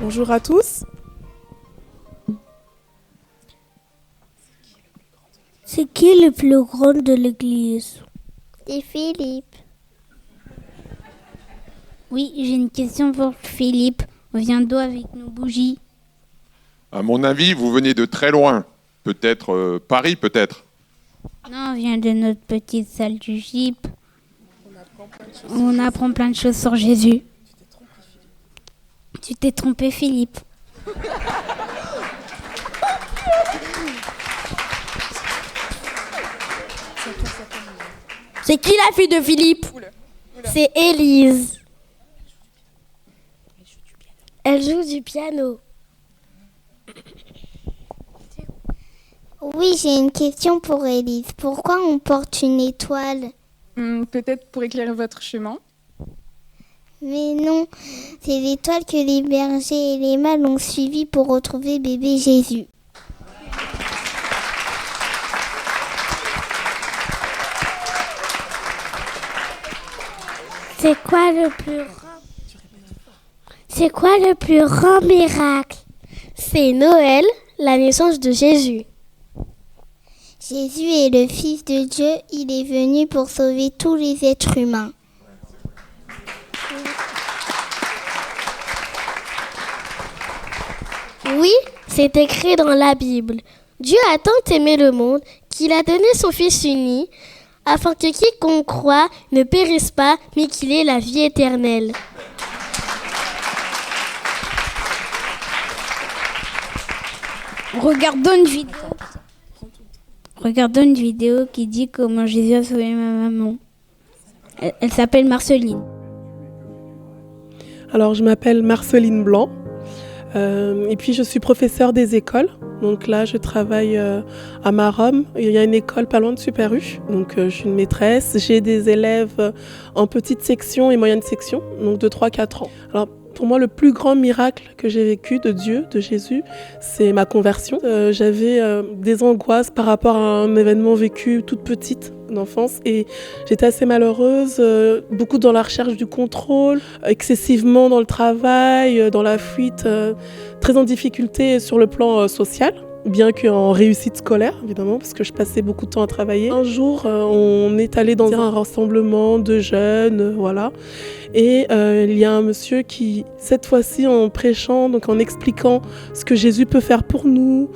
Bonjour à tous. C'est qui le plus grand de l'église? C'est Philippe. Oui, j'ai une question pour Philippe. On vient d'où avec nos bougies? À mon avis, vous venez de très loin. Peut-être Paris, peut-être. Non, on vient de notre petite salle du GIP. On apprend plein de choses sur Jésus. Tu t'es trompé, Philippe. C'est qui la fille de Philippe? C'est Élise. Elle joue du piano. Oui, j'ai une question pour Élise. Pourquoi on porte une étoile? Peut-être pour éclairer votre chemin. Mais non, c'est l'étoile que les bergers et les mâles ont suivie pour retrouver bébé Jésus. C'est quoi le plus grand miracle? C'est Noël, la naissance de Jésus. Jésus est le Fils de Dieu, il est venu pour sauver tous les êtres humains. Oui, c'est écrit dans la Bible. Dieu a tant aimé le monde qu'il a donné son Fils uni, afin que quiconque croit ne périsse pas, mais qu'il ait la vie éternelle. Regardons une vidéo qui dit comment Jésus a sauvé ma maman. Elle s'appelle Marceline. Alors, je m'appelle Marceline Blanc. Et puis, je suis professeure des écoles. Donc là, je travaille à Maromme. Il y a une école pas loin de Super U. Donc, je suis une maîtresse. J'ai des élèves en petite section et moyenne section, donc de 3-4 ans. Alors, pour moi, le plus grand miracle que j'ai vécu de Dieu, de Jésus, c'est ma conversion. J'avais des angoisses par rapport à un événement vécu toute petite d'enfance et j'étais assez malheureuse, beaucoup dans la recherche du contrôle, excessivement dans le travail, dans la fuite, très en difficulté sur le plan social. Bien qu'en réussite scolaire, évidemment, parce que je passais beaucoup de temps à travailler. Un jour, on est allé dans un rassemblement de jeunes, voilà. Et il y a un monsieur qui, cette fois-ci, en prêchant, donc en expliquant ce que Jésus peut faire pour nous,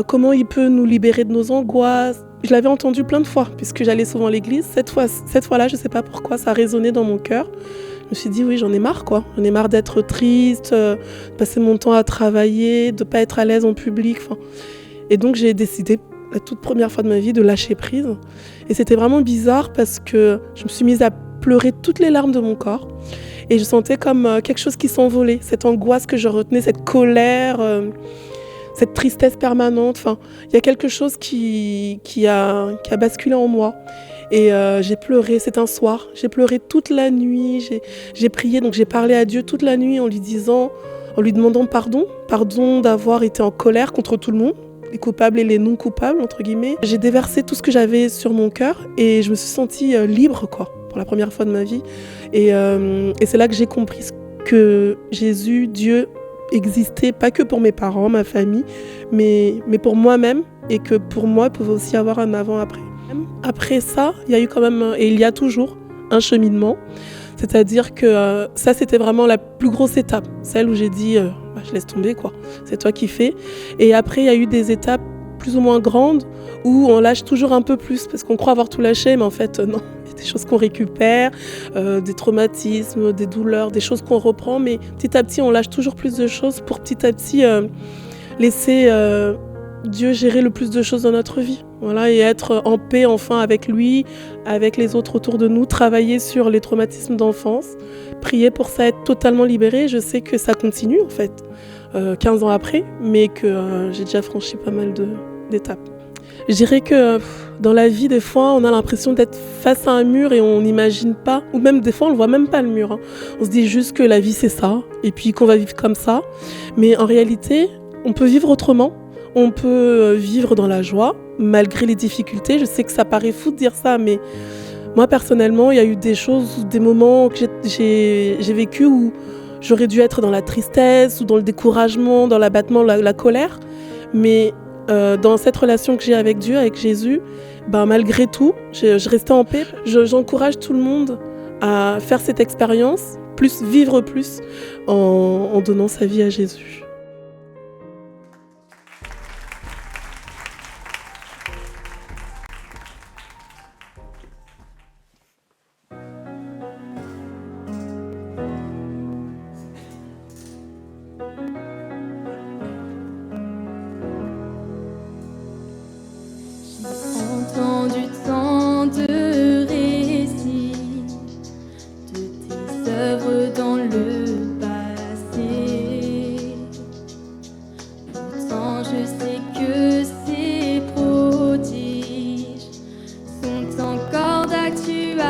comment il peut nous libérer de nos angoisses. Je l'avais entendu plein de fois, puisque j'allais souvent à l'église. Cette fois-là, je ne sais pas pourquoi, ça a résonné dans mon cœur. Je me suis dit, oui, j'en ai marre, quoi. J'en ai marre d'être triste, de passer mon temps à travailler, de ne pas être à l'aise en public, enfin... Et donc j'ai décidé, la toute première fois de ma vie, de lâcher prise. Et c'était vraiment bizarre parce que je me suis mise à pleurer toutes les larmes de mon corps. Et je sentais comme quelque chose qui s'envolait, cette angoisse que je retenais, cette colère, cette tristesse permanente. Enfin, il y a quelque chose qui a basculé en moi. Et j'ai pleuré, c'est un soir, j'ai pleuré toute la nuit, j'ai prié, donc j'ai parlé à Dieu toute la nuit en lui demandant pardon d'avoir été en colère contre tout le monde. Les coupables et les non coupables, entre guillemets. J'ai déversé tout ce que j'avais sur mon cœur et je me suis sentie libre, quoi, pour la première fois de ma vie. Et c'est là que j'ai compris que Jésus, Dieu, existait pas que pour mes parents, ma famille, mais pour moi-même et que pour moi, il pouvait aussi avoir un avant-après. Après ça, il y a eu quand même, et il y a toujours, un cheminement. C'est-à-dire que ça, c'était vraiment la plus grosse étape. Celle où j'ai dit, je laisse tomber, quoi. C'est toi qui fais. Et après, il y a eu des étapes plus ou moins grandes où on lâche toujours un peu plus parce qu'on croit avoir tout lâché, mais en fait, non. Il y a des choses qu'on récupère, des traumatismes, des douleurs, des choses qu'on reprend. Mais petit à petit, on lâche toujours plus de choses pour petit à petit laisser Dieu gérer le plus de choses dans notre vie. Voilà, et être en paix enfin avec lui, avec les autres autour de nous, travailler sur les traumatismes d'enfance, prier pour ça, être totalement libérée. Je sais que ça continue en fait, 15 ans après, mais que j'ai déjà franchi pas mal d'étapes. Je dirais que dans la vie, des fois, on a l'impression d'être face à un mur et on n'imagine pas, ou même des fois, on ne voit même pas le mur. Hein. On se dit juste que la vie, c'est ça, et puis qu'on va vivre comme ça. Mais en réalité, on peut vivre autrement. On peut vivre dans la joie, malgré les difficultés. Je sais que ça paraît fou de dire ça, mais moi, personnellement, il y a eu des choses, des moments que j'ai vécu où j'aurais dû être dans la tristesse ou dans le découragement, dans l'abattement, la colère. Mais dans cette relation que j'ai avec Dieu, avec Jésus, malgré tout, je restais en paix. J'encourage tout le monde à faire cette expérience, vivre plus en donnant sa vie à Jésus. Entendu tant de récits de tes œuvres dans le passé. Pourtant je sais que ces prodiges sont encore d'actualité.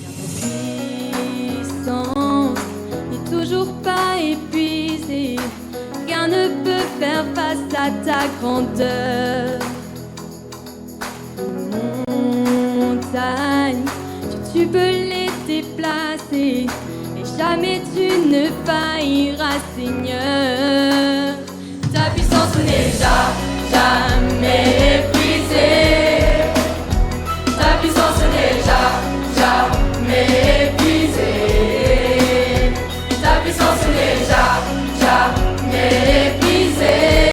Ta puissance n'est toujours pas épuisée. Rien ne peut faire face à ta grandeur. Montagne, tu peux les déplacer et jamais tu ne failliras, Seigneur. Ta puissance n'est jamais épuisée. Ta puissance n'est jamais épuisée. Ta puissance n'est jamais épuisée.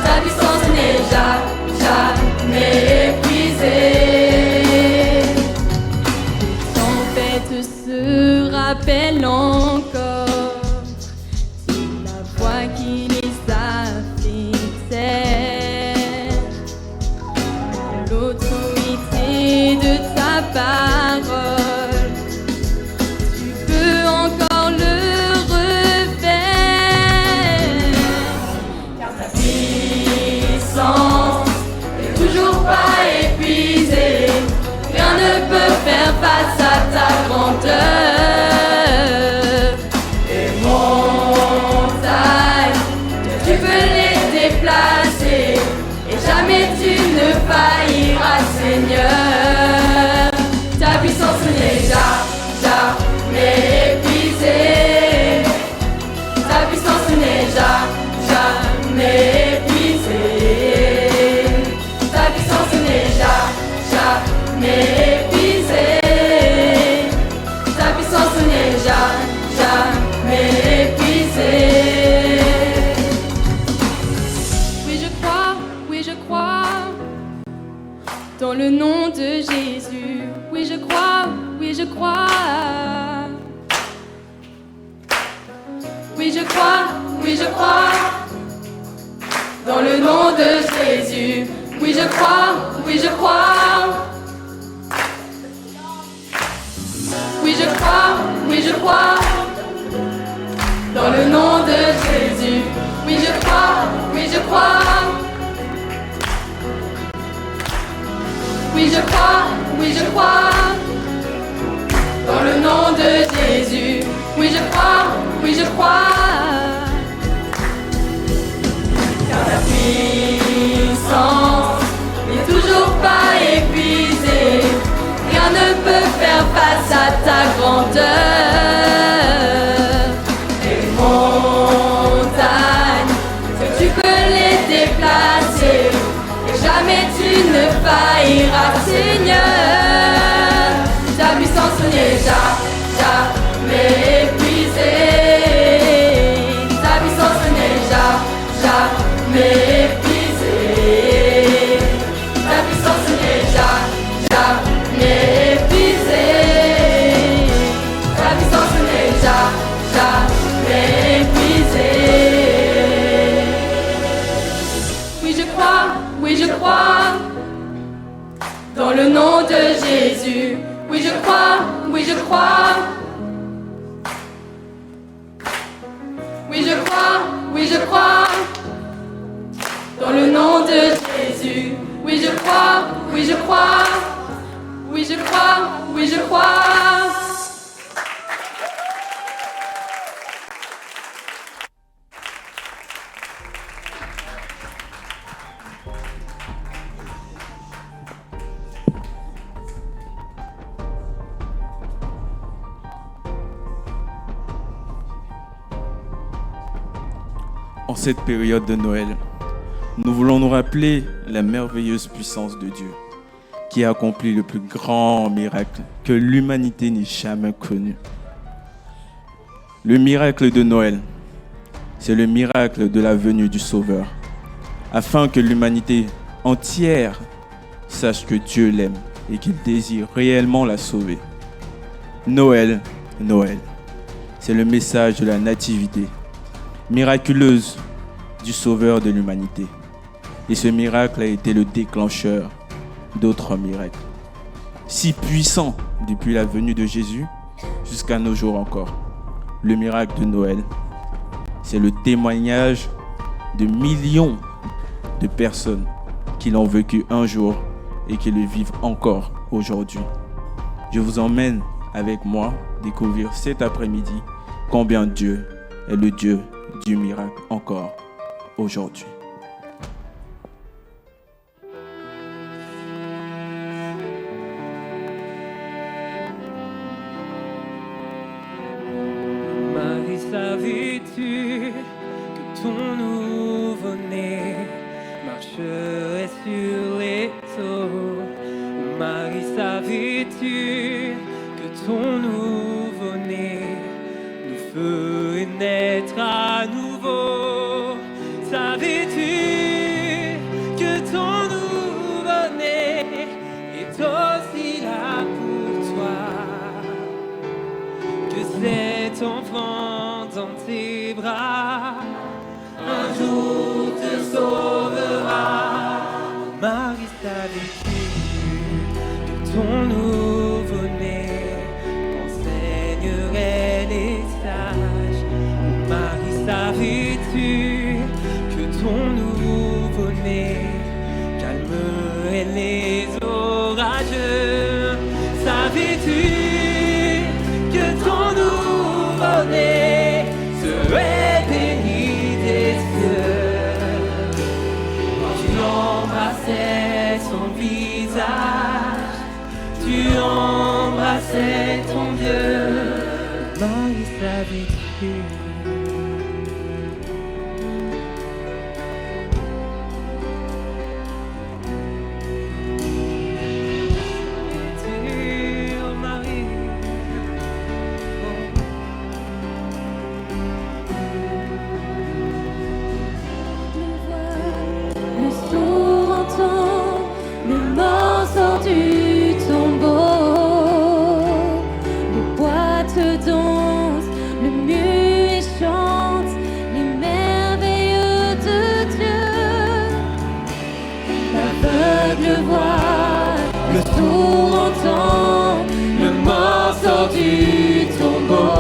Ta puissance n'est jamais épuisée. Les tempêtes se rappellent encore, c'est la voix qui les a fait taire. L'autorité de ta parole, tu peux encore le refaire. Car ta puissance n'est toujours pas épuisée. Rien ne peut faire face à ta grandeur. Les montagnes, tu peux les déplacer et jamais tu ne failliras, Seigneur. Ta puissance n'est jamais épuisée. Ta puissance n'est jamais épuisée. Ta puissance n'est jamais épuisée. Ta puissance n'est jamais épuisée. Oui je crois, dans le nom de Jésus. Oui je crois, oui je crois. Oui je crois, dans le nom de Jésus. Oui je crois, oui je crois. Oui je crois, dans le nom de Jésus. Oui je crois, oui je crois. Oui je crois, dans le nom de Jésus. Oui je crois. Car ta puissance n'est toujours pas épuisée. Rien ne peut faire face à ta grandeur. Les montagnes, tu peux les déplacer et jamais tu ne failliras, Seigneur. Ta puissance n'est jamais épuisée. Ta puissance n'est jamais épuisée. Ta puissance n'est jamais épuisée. Ta puissance n'est jamais épuisée. Oui je crois, dans le nom de Jésus. Oui je crois. Oui je crois, dans le nom de Jésus. Oui je crois, oui je crois. En cette période de Noël, nous voulons nous rappeler la merveilleuse puissance de Dieu qui a accompli le plus grand miracle que l'humanité n'ait jamais connu. Le miracle de Noël, c'est le miracle de la venue du Sauveur, afin que l'humanité entière sache que Dieu l'aime et qu'il désire réellement la sauver. Noël, Noël, c'est le message de la nativité miraculeuse du Sauveur de l'humanité. Et ce miracle a été le déclencheur d'autres miracles, si puissants depuis la venue de Jésus jusqu'à nos jours encore. Le miracle de Noël, c'est le témoignage de millions de personnes qui l'ont vécu un jour et qui le vivent encore aujourd'hui. Je vous emmène avec moi découvrir cet après-midi combien Dieu est le Dieu du miracle encore aujourd'hui. Marie, savais-tu que ton nouveau-né marcherait sur les eaux? Marie, savais-tu que ton nouveau-né nous ferait naître à nouveau? Savais-tu que ton nouveau-né est aussi là pour toi? Que cet enfant dans tes bras un jour te sauvera. Marie, savais-tu que ton nouveau-né enseignerait les sages? Marie, savais-tu que ton nouveau-né calmerait les orageux? Savais-tu que ton nouveau-né serait béni des cieux? Tu embrassais son visage, tu embrassais ton Dieu. Marie, savais-tu? Du tombeau, les boîtes dansent, le muet chante, les merveilleux de Dieu. L'aveugle voit, le sourd entend, le mort sort du tombeau.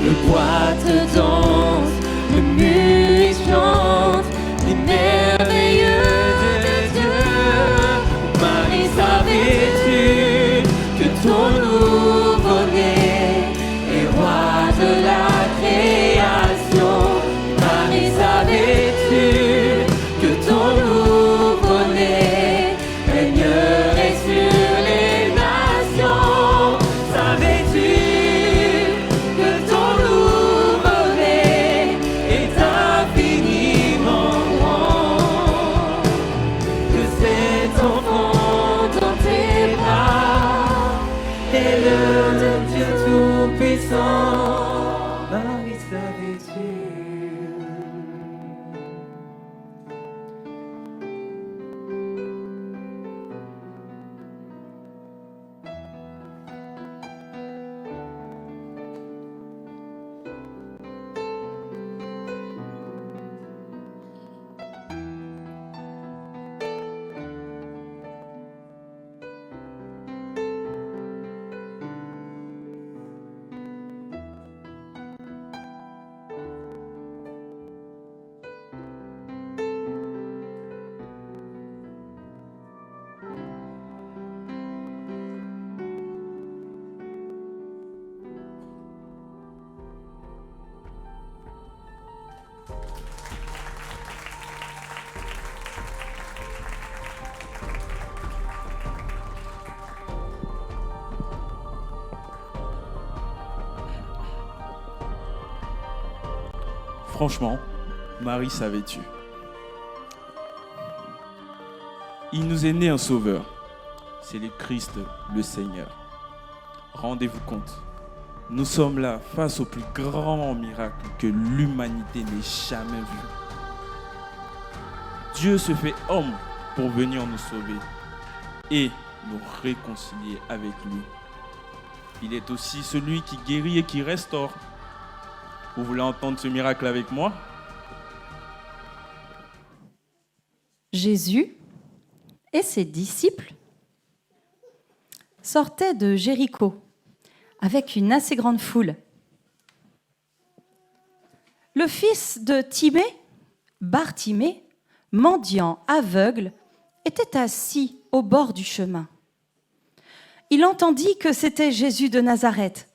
Le boîte danse, le muet chante, les merveilleux. Savais-tu que ton nouveau-né est roi de la création? Marie, savais-tu que ton nouveau-né régnerait sur les nations? Savais-tu que ton nouveau-né est infiniment grand? Que cet enfant est le de Dieu Tout-Puissant. Marie, savais-tu? Franchement, Marie savait-tu? Il nous est né un sauveur. C'est le Christ, le Seigneur. Rendez-vous compte, nous sommes là face au plus grand miracle que l'humanité n'ait jamais vu. Dieu se fait homme pour venir nous sauver et nous réconcilier avec lui. Il est aussi celui qui guérit et qui restaure. Vous voulez entendre ce miracle avec moi? Jésus et ses disciples sortaient de Jéricho avec une assez grande foule. Le fils de Timée, Bartimée, mendiant aveugle, était assis au bord du chemin. Il entendit que c'était Jésus de Nazareth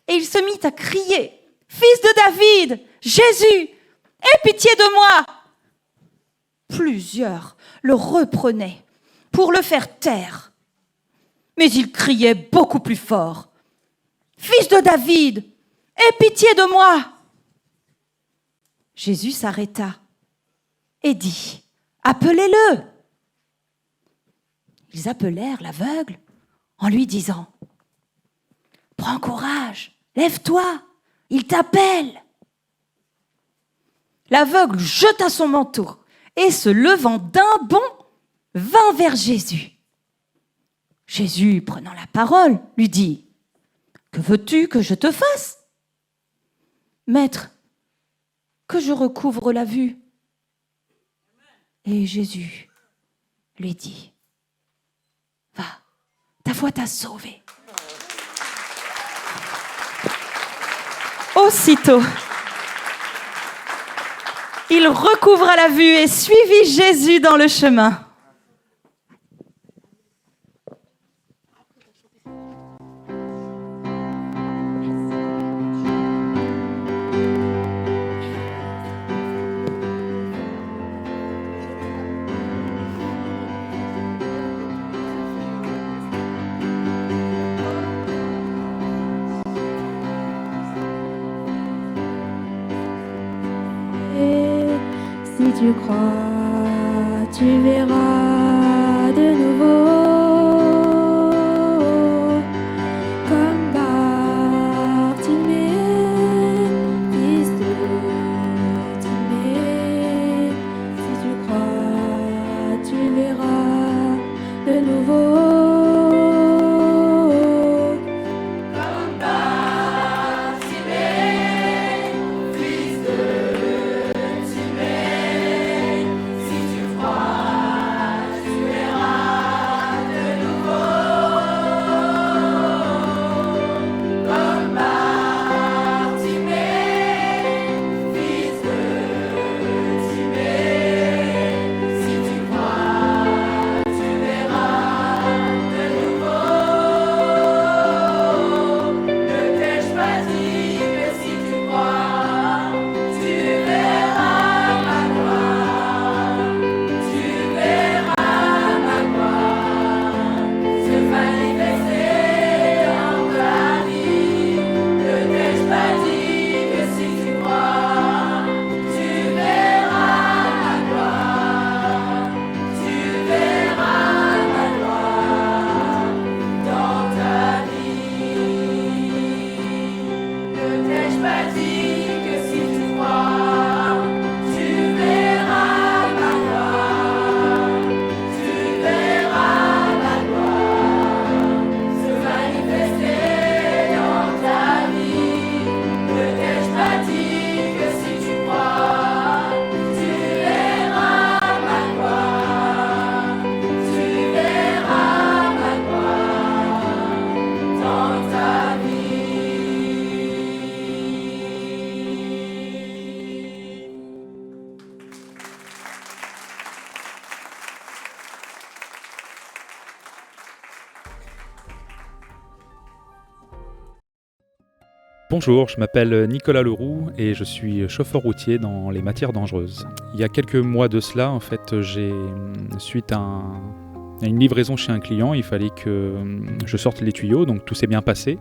et il se mit à crier: « Fils de David, Jésus, aie pitié de moi !» Plusieurs le reprenaient pour le faire taire. Mais il criait beaucoup plus fort: « Fils de David, aie pitié de moi !» Jésus s'arrêta et dit: « Appelez-le !» Ils appelèrent l'aveugle en lui disant: « Prends courage, lève-toi, il t'appelle !» L'aveugle jeta son manteau et, se levant d'un bond, vint vers Jésus. Jésus, prenant la parole, lui dit: « Que veux-tu que je te fasse ? » « Maître, que je recouvre la vue. » Et Jésus lui dit: « Va, ta foi t'a sauvé. » Aussitôt, il recouvra la vue et suivit Jésus dans le chemin. Si tu crois, tu verras de nouveau, comme Bartimée, fils de Timée. Si tu crois, tu verras de nouveau. Bonjour, je m'appelle Nicolas Leroux et je suis chauffeur routier dans les matières dangereuses. Il y a quelques mois de cela, en fait, suite à une livraison chez un client, il fallait que je sorte les tuyaux, donc tout s'est bien passé.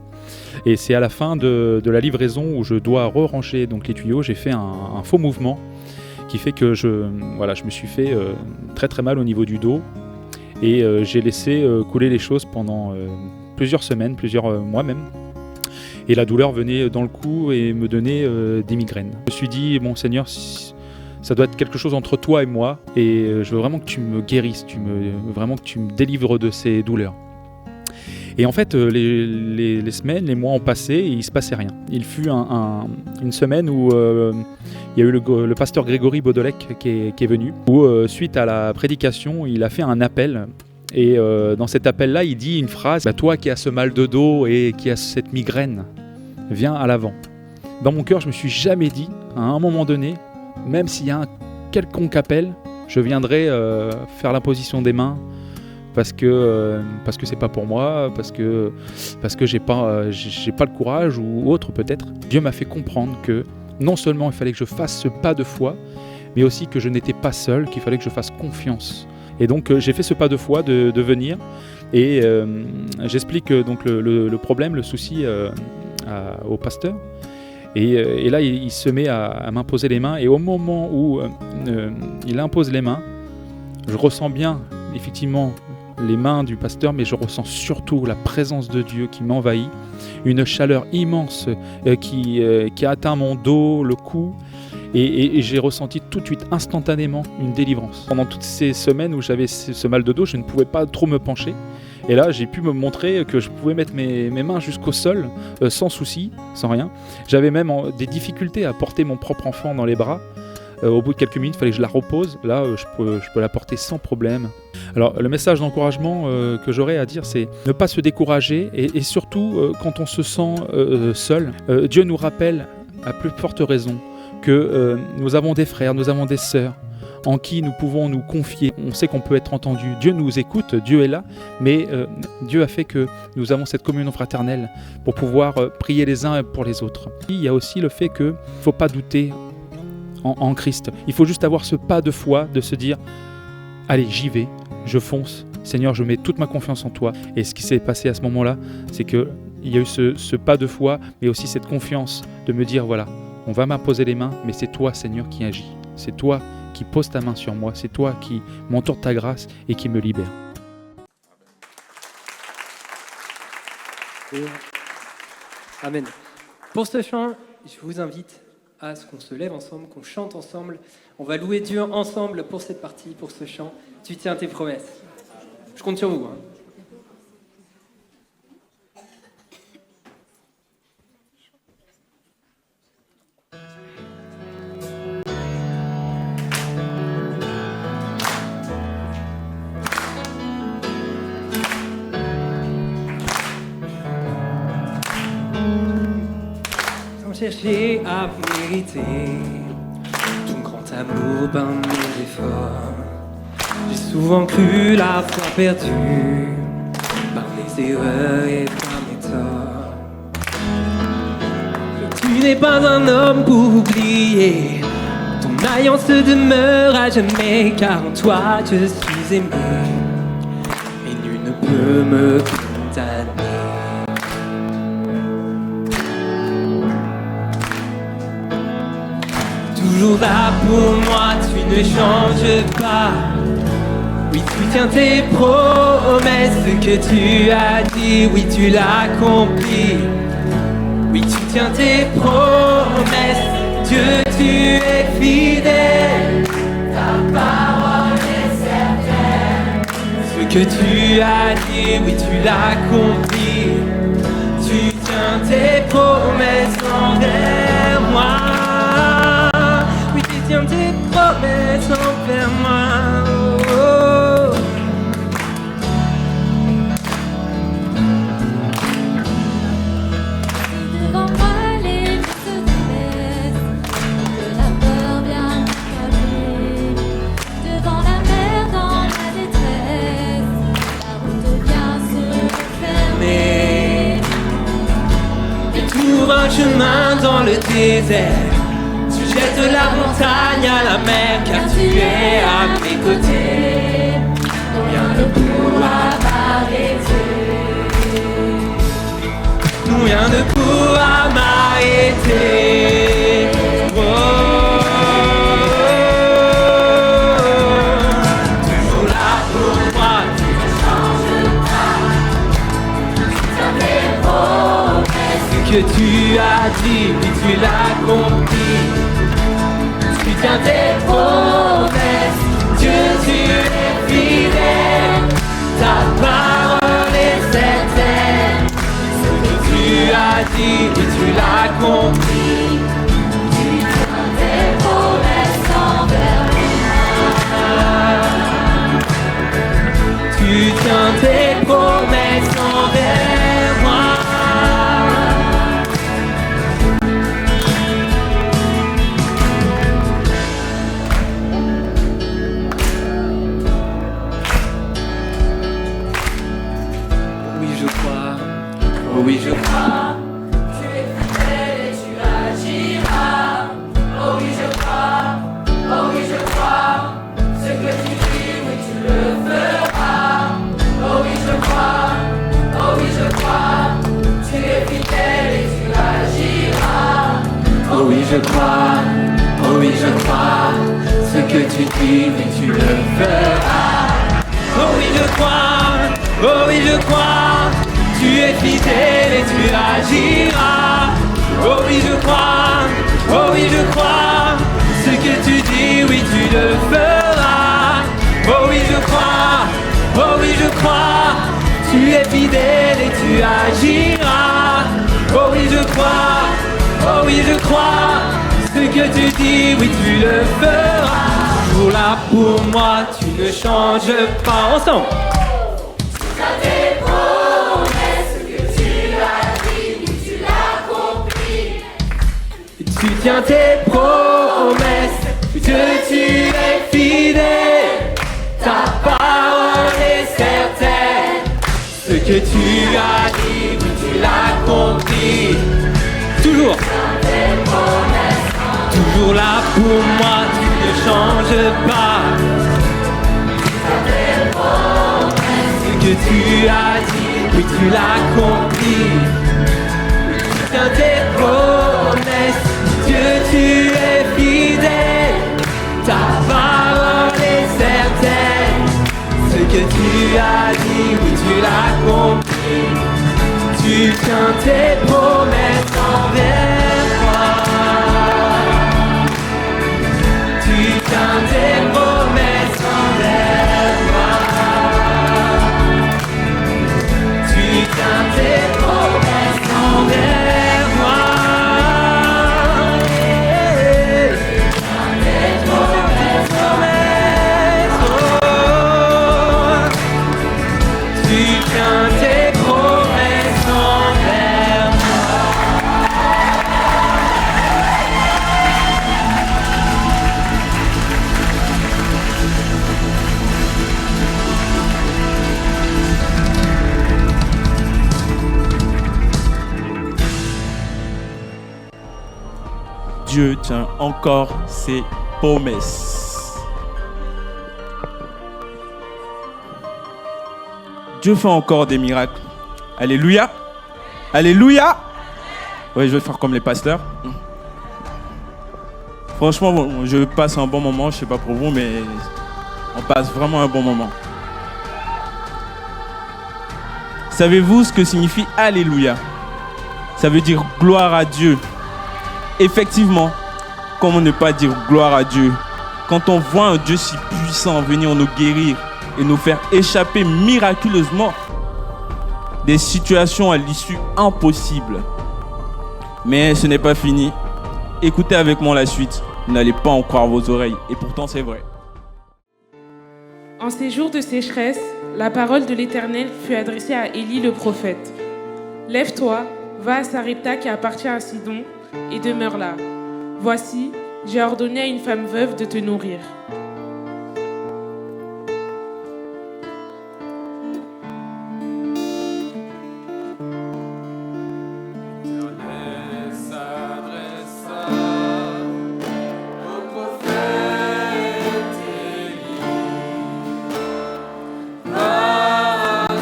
Et c'est à la fin de la livraison où je dois re-ranger donc les tuyaux, j'ai fait un faux mouvement qui fait que je me suis fait très très mal au niveau du dos et j'ai laissé couler les choses pendant plusieurs semaines, plusieurs mois même. Et la douleur venait dans le cou et me donnait des migraines. Je me suis dit, bon Seigneur, ça doit être quelque chose entre toi et moi et je veux vraiment que tu me guérisses, vraiment que tu me délivres de ces douleurs. Et en fait, les semaines, les mois ont passé et il ne se passait rien. Il fut une semaine où il y a eu le pasteur Grégory Baudolec qui est venu, où suite à la prédication, il a fait un appel. Et dans cet appel-là, il dit une phrase, toi qui as ce mal de dos et qui as cette migraine, viens à l'avant. Dans mon cœur, je me suis jamais dit, à un moment donné, même s'il y a un quelconque appel, je viendrai faire l'imposition des mains parce que c'est pas pour moi, parce que j'ai pas le courage ou autre peut-être. Dieu m'a fait comprendre que non seulement il fallait que je fasse ce pas de foi, mais aussi que je n'étais pas seul, qu'il fallait que je fasse confiance. Et donc j'ai fait ce pas de foi de venir et j'explique donc le problème, le souci au pasteur. Et là, il se met à m'imposer les mains. Et au moment où il impose les mains, je ressens bien, effectivement, les mains du pasteur, mais je ressens surtout la présence de Dieu qui m'envahit. Une chaleur immense qui a atteint mon dos, le cou. Et j'ai ressenti tout de suite, instantanément, une délivrance. Pendant toutes ces semaines où j'avais ce mal de dos, je ne pouvais pas trop me pencher. Et là, j'ai pu me montrer que je pouvais mettre mes mains jusqu'au sol, sans souci, sans rien. J'avais même des difficultés à porter mon propre enfant dans les bras. Au bout de quelques minutes, il fallait que je la repose. Là, je peux la porter sans problème. Alors, le message d'encouragement que j'aurais à dire, c'est ne pas se décourager. Et surtout, quand on se sent seul, Dieu nous rappelle, à plus forte raison, que nous avons des frères, nous avons des sœurs en qui nous pouvons nous confier. On sait qu'on peut être entendu. Dieu nous écoute, Dieu est là, mais Dieu a fait que nous avons cette communion fraternelle pour pouvoir prier les uns pour les autres. Il y a aussi le fait qu'il ne faut pas douter en Christ. Il faut juste avoir ce pas de foi, de se dire « Allez, j'y vais, je fonce. Seigneur, je mets toute ma confiance en toi. » Et ce qui s'est passé à ce moment-là, c'est qu'il y a eu ce pas de foi, mais aussi cette confiance de me dire « Voilà, on va m'imposer les mains, mais c'est toi, Seigneur, qui agis. C'est toi qui poses ta main sur moi. C'est toi qui m'entoure ta grâce et qui me libère. » Amen. Pour ce chant, je vous invite à ce qu'on se lève ensemble, qu'on chante ensemble. On va louer Dieu ensemble pour cette partie, pour ce chant. Tu tiens tes promesses. Je compte sur vous. Chercher à mériter ton grand amour par mes efforts. J'ai souvent cru la foi perdue par mes erreurs et par mes torts. Mais tu n'es pas un homme pour oublier. Ton alliance demeure à jamais, car en toi je suis aimé et nul ne peut me condamner. Toujours là pour moi, tu ne changes pas. Oui, tu tiens tes promesses, ce que tu as dit, oui, tu l'as accompli. Oui, tu tiens tes promesses, Dieu, tu es fidèle. Ta parole est certaine. Ce que tu as dit, oui, tu l'as accompli. Tu tiens tes promesses envers moi. Tiens tes promesses envers moi. Oh. Devant moi les nuits se dressent, que la peur vient m'accabler. Devant la mer dans la détresse, la route vient se fermer. Et trouve un chemin dans le désert. De la montagne à la mer, car tu es à mes côtés. Rien ne pourra m'arrêter. Rien ne pourra m'arrêter. Oh, toujours là pour moi, tu ne changes pas. Tiens tes promesses. Ce que tu as dit, oui, tu l'as accompli. Tu tiens tes promesses. Dieu, tu es fidèle. Ta parole est certaine. Tu as dit, oui, tu l'as accompli. Tu tiens tes promesses envers moi. Tu tiens tes promesses envers moi. Oui, je crois. Oh oui, je crois. Tu es fidèle et tu agiras. Oh oui, je crois. Oh oui, je crois. Ce que tu dis, oui, tu le feras. Oh oui, je crois. Oh oui, je crois. Tu es fidèle et tu agiras. Oh oui, je crois. Oh oui, je crois. Ce que tu dis, oui, tu le feras. Oh oui, je crois. Oh oui, je crois. Tu es fidèle et tu agiras. Oh oui, je crois. Oh oui, je crois. Ce que tu dis, oui, tu le feras. Oh oui, je crois. Oh oui, je crois. Tu es fidèle et tu agiras. Oh oui, je crois. Oh oui, je crois. Ce que tu dis, oui, tu le feras. Toujours là pour moi, tu ne changes pas. Ensemble. Tiens tes promesses, ce que tu as dit, oui, tu l'as accompli. Tu tiens tes promesses, Dieu, tu es fidèle. Ta parole est certaine. Ce que tu as dit, oui, tu l'as accompli. Toujours. Toujours là pour moi, tu ne changes pas. Ce que tu as dit, oui, tu l'as accompli. Tu tiens tes promesses, Dieu, tu es fidèle. Ta parole est certaine. Ce que tu as dit, oui, tu l'as accompli. Tu tiens tes promesses envers moi. Tu tiens tes promesses envers moi. Tu tiens tes promesses envers moi. Tu tiens tes promesses, oh. Tu tiens tes promesses envers moi. Dieu tient encore ses promesses. Dieu fait encore des miracles. Alléluia. Alléluia. Oui, je vais faire comme les pasteurs. Franchement, bon, je passe un bon moment. Je ne sais pas pour vous, mais on passe vraiment un bon moment. Savez-vous ce que signifie Alléluia? Ça veut dire gloire à Dieu. Effectivement, comment ne pas dire gloire à Dieu quand on voit un Dieu si puissant venir nous guérir et nous faire échapper miraculeusement des situations à l'issue impossible. Mais ce n'est pas fini. Écoutez avec moi la suite. Vous n'allez pas en croire vos oreilles. Et pourtant, c'est vrai. En ces jours de sécheresse, la parole de l'Éternel fut adressée à Élie le prophète. « Lève-toi, va à Sarepta qui appartient à Sidon, et demeure là. Voici, j'ai ordonné à une femme veuve de te nourrir. » Va à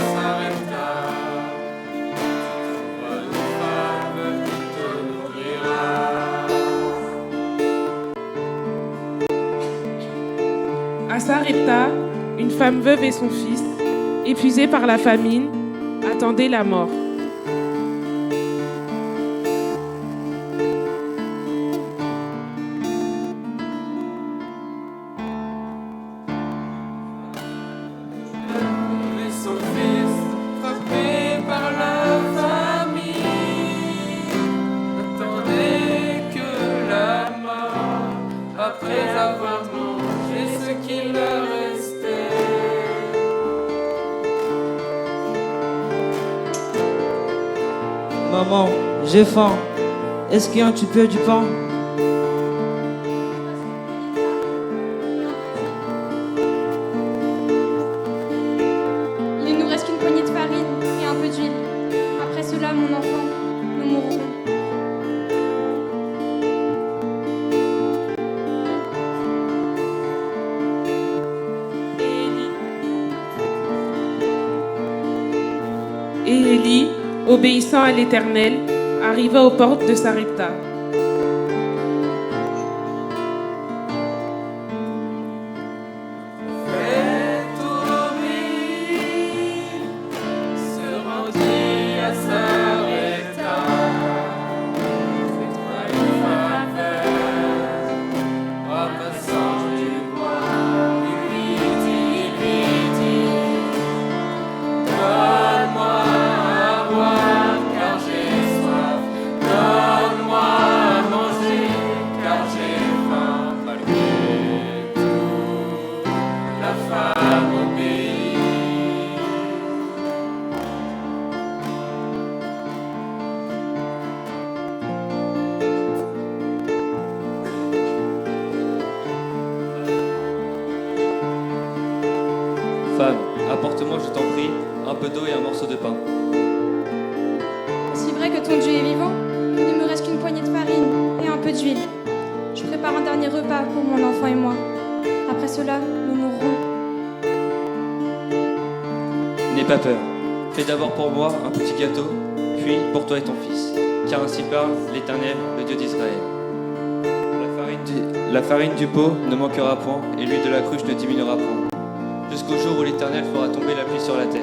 Sarepta, une femme veuve et son fils, épuisés par la famine, attendaient la mort. Maman, j'ai faim. Est-ce qu'il y a un petit peu du pain? Il ne nous reste qu'une poignée de farine et un peu d'huile. Après cela, mon enfant, nous mourrons. Et Élie, obéissant à l'Éternel, arriva aux portes de Sarepta. Femme, apporte-moi, je t'en prie, un peu d'eau et un morceau de pain. Aussi vrai que ton Dieu est vivant, il ne me reste qu'une poignée de farine et un peu d'huile. Je prépare un dernier repas pour mon enfant et moi. Après cela, nous mourrons. N'aie pas peur. Fais d'abord pour moi un petit gâteau, puis pour toi et ton fils. Car ainsi parle l'Éternel, le Dieu d'Israël. La farine du pot ne manquera point, et l'huile de la cruche ne diminuera point, jusqu'au jour où l'Éternel fera tomber la pluie sur la terre.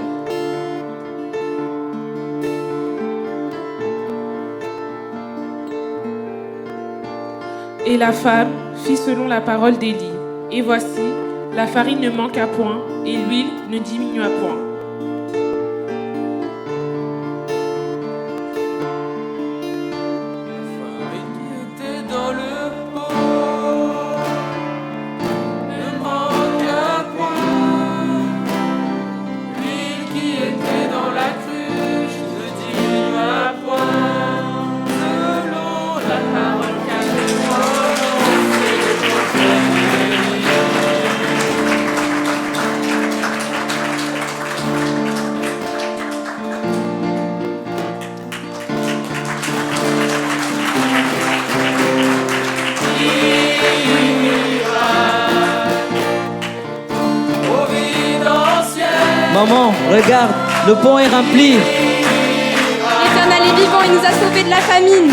Et la femme fit selon la parole d'Élie. Et voici, la farine ne manqua point, et l'huile ne diminua point. Maman, regarde, le pont est rempli. L'Éternel est vivant, il nous a sauvés de la famine.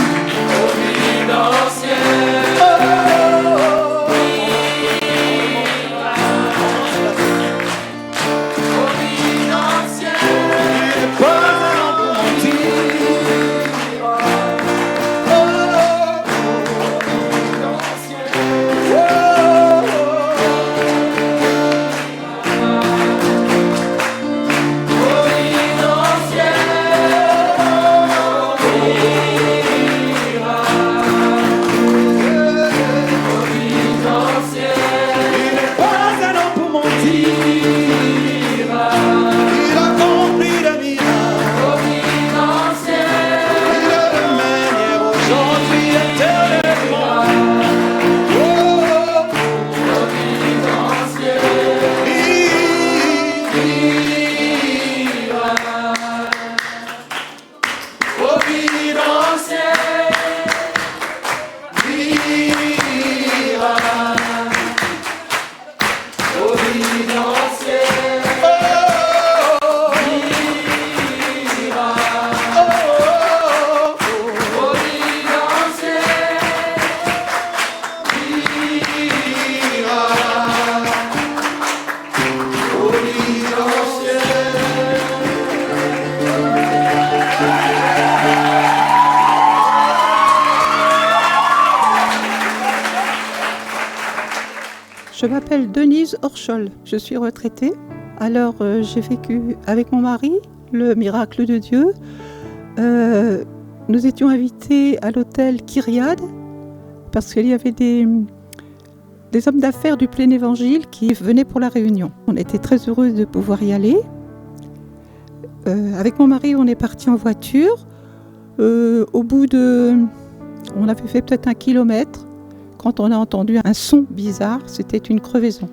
Je m'appelle Denise Orchol, je suis retraitée. Alors j'ai vécu avec mon mari le miracle de Dieu. Nous étions invités à l'hôtel Kyriade parce qu'il y avait des hommes d'affaires du plein évangile qui venaient pour la réunion. On était très heureux de pouvoir y aller. Avec mon mari, on est parti en voiture. Au bout de... On avait fait peut-être 1 kilomètre quand on a entendu un son bizarre, c'était une crevaison.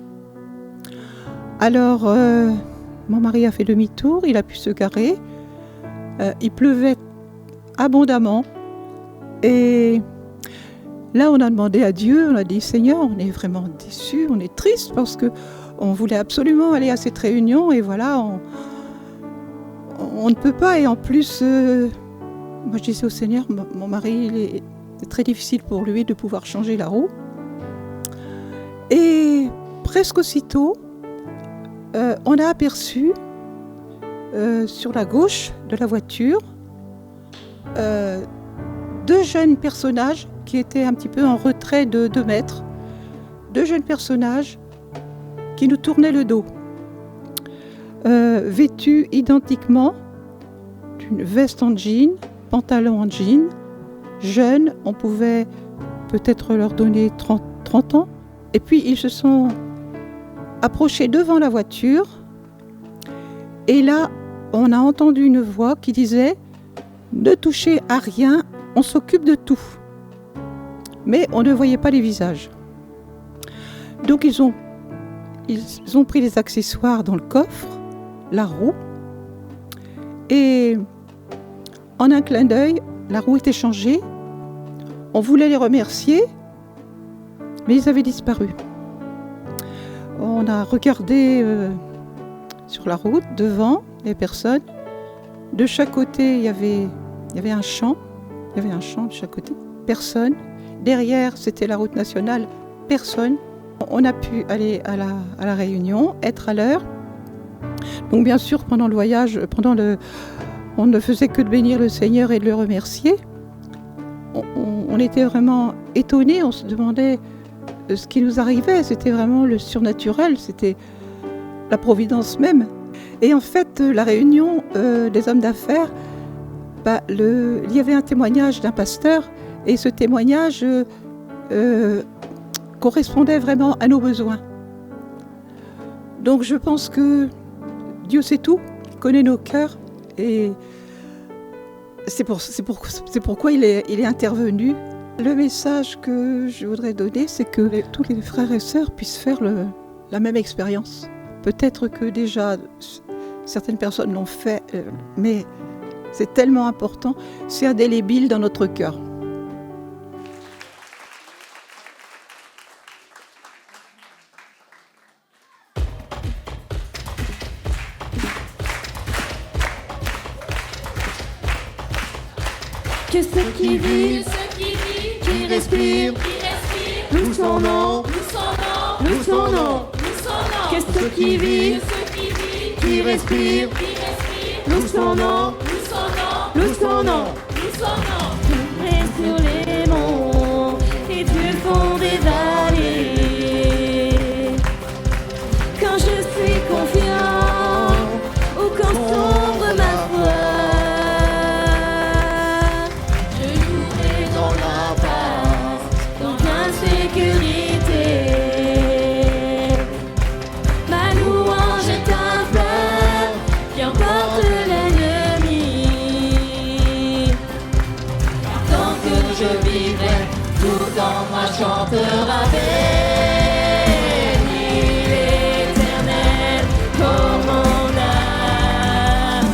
Alors, mon mari a fait demi-tour, il a pu se garer. Il pleuvait abondamment. Et là, on a demandé à Dieu, on a dit, Seigneur, on est vraiment déçus, on est tristes parce qu'on voulait absolument aller à cette réunion et voilà, on ne peut pas. Et en plus, moi je disais au Seigneur, mon mari, c'est très difficile pour lui de pouvoir changer la roue. Et presque aussitôt, on a aperçu sur la gauche de la voiture 2 jeunes personnages qui étaient un petit peu en retrait de 2 mètres. 2 jeunes personnages qui nous tournaient le dos, vêtus identiquement d'une veste en jean, pantalon en jean, jeunes, on pouvait peut-être leur donner 30 ans. Et puis ils se sont approchés devant la voiture. Et là, on a entendu une voix qui disait « Ne touchez à rien, on s'occupe de tout ». Mais on ne voyait pas les visages. Donc ils ont pris les accessoires dans le coffre, la roue. Et en un clin d'œil, la roue était changée. On voulait les remercier, mais ils avaient disparu. On a regardé sur la route, devant, les personnes. De chaque côté, il y avait un champ. Il y avait un champ de chaque côté. Personne. Derrière, c'était la route nationale. Personne. On a pu aller à la réunion, être à l'heure. Donc bien sûr, pendant le voyage, on ne faisait que de bénir le Seigneur et de le remercier. On était vraiment étonnés, on se demandait ce qui nous arrivait. C'était vraiment le surnaturel, c'était la providence même. Et en fait, la réunion des hommes d'affaires, il y avait un témoignage d'un pasteur et ce témoignage correspondait vraiment à nos besoins. Donc je pense que Dieu sait tout, il connaît nos cœurs et c'est pourquoi il est intervenu. Le message que je voudrais donner, c'est que tous les frères et sœurs puissent faire la même expérience. Peut-être que déjà certaines personnes l'ont fait, mais c'est tellement important, c'est indélébile dans notre cœur. Que ceux qui vivent, qui respirent, louent son nom, louent son nom. Que ceux qui vivent, qui respirent, louent son nom, louent son nom. Tourner sur les monts et du fond des vallées. Quand je suis confiant ou quand sombre ma foi. Chantera béni l'Éternel pour mon âme.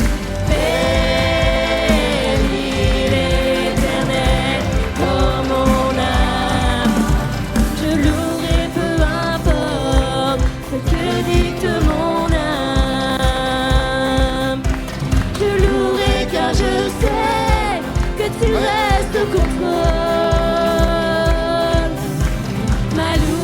Béni l'Éternel pour mon âme. Je louerai peu importe ce que dicte mon âme. Je louerai car je sais que tu restes au contrôle. Malou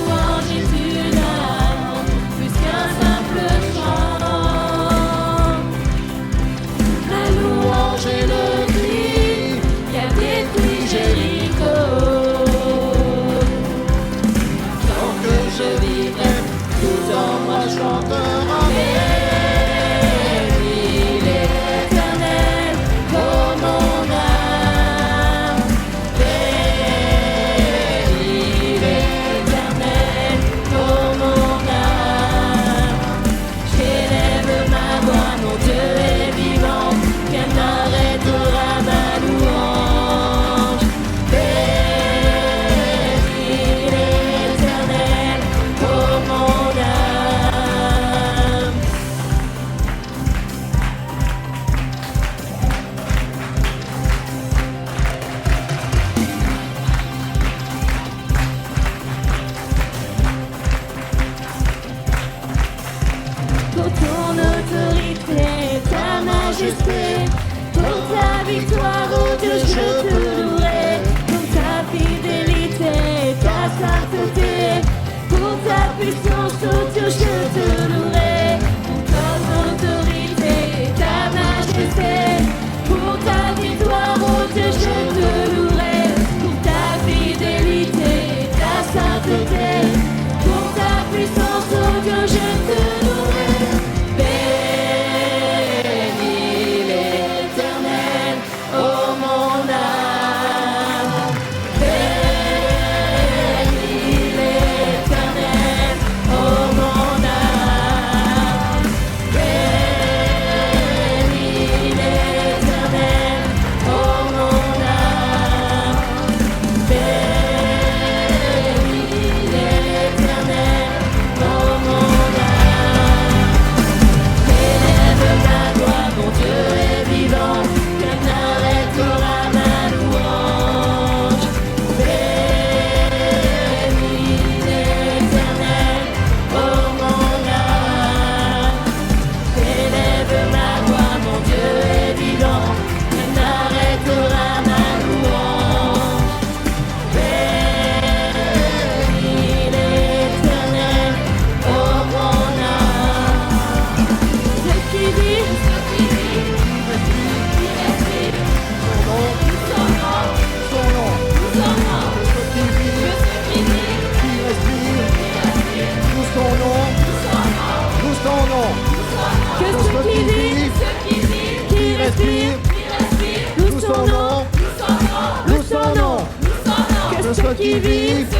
Que ceux qui vivent,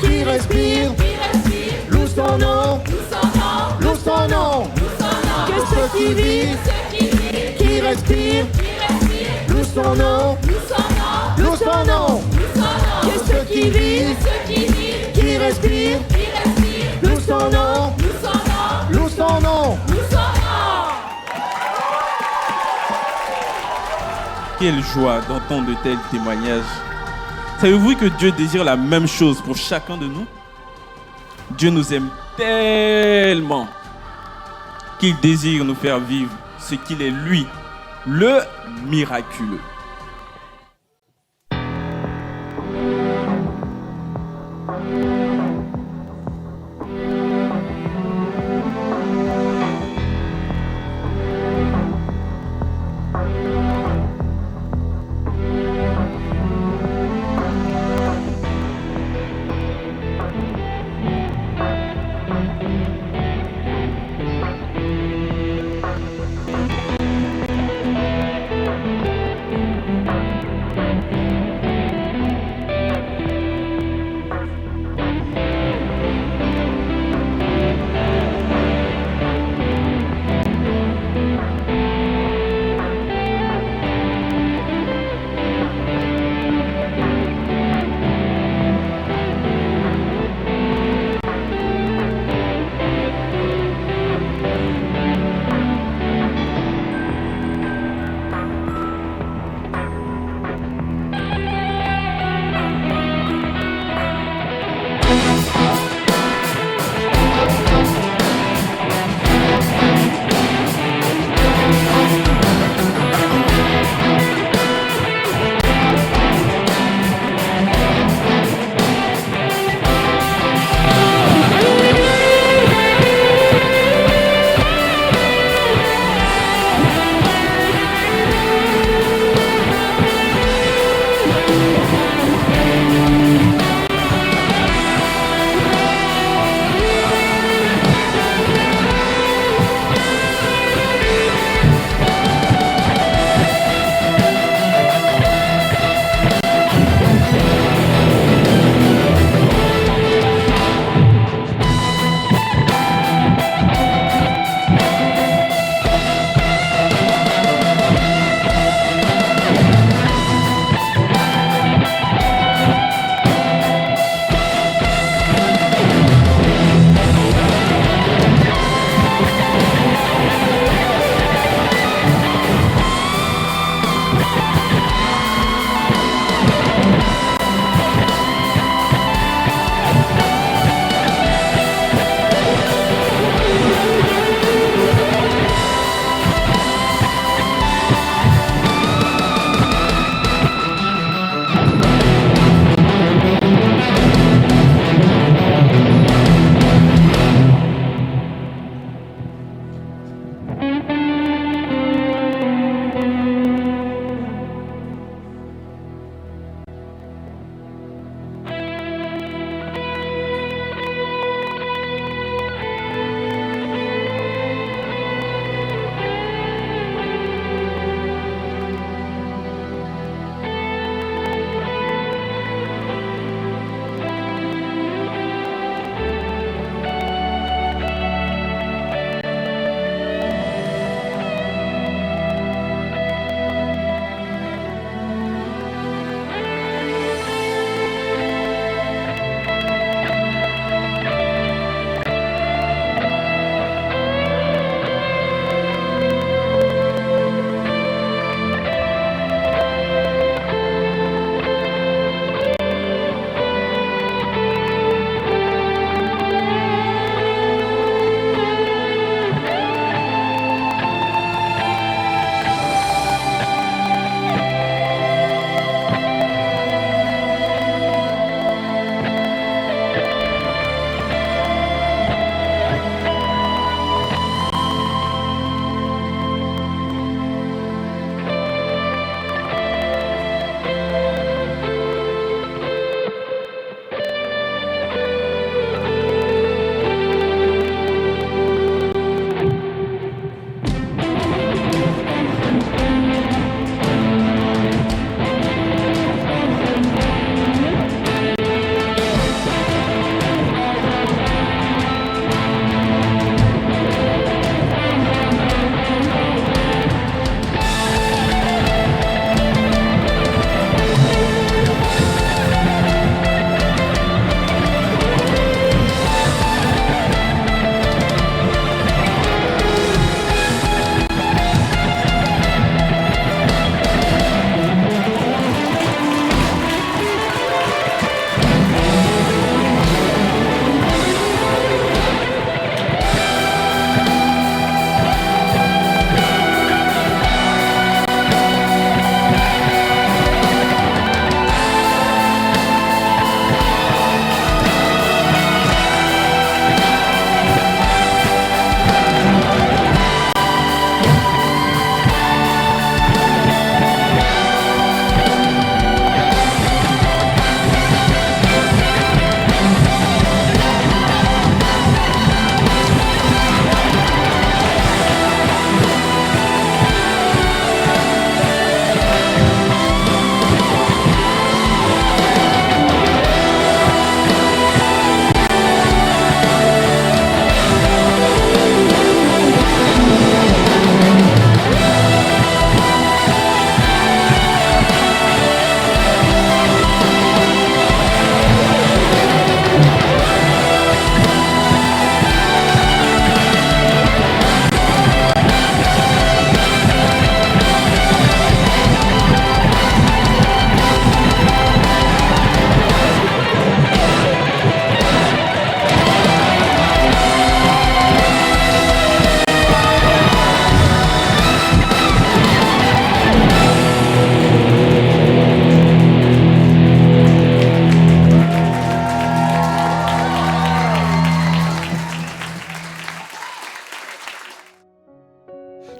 qui respirent, louent son nom, louent son nom. Que ceux qui vivent, qui respirent, louent son nom, louent son nom. Que ceux qui vivent, qui respirent, louent son nom, louent son nom. Quelle joie d'entendre de tels témoignages. Savez-vous que Dieu désire la même chose pour chacun de nous? Dieu nous aime tellement qu'il désire nous faire vivre ce qu'il est lui, le miraculeux.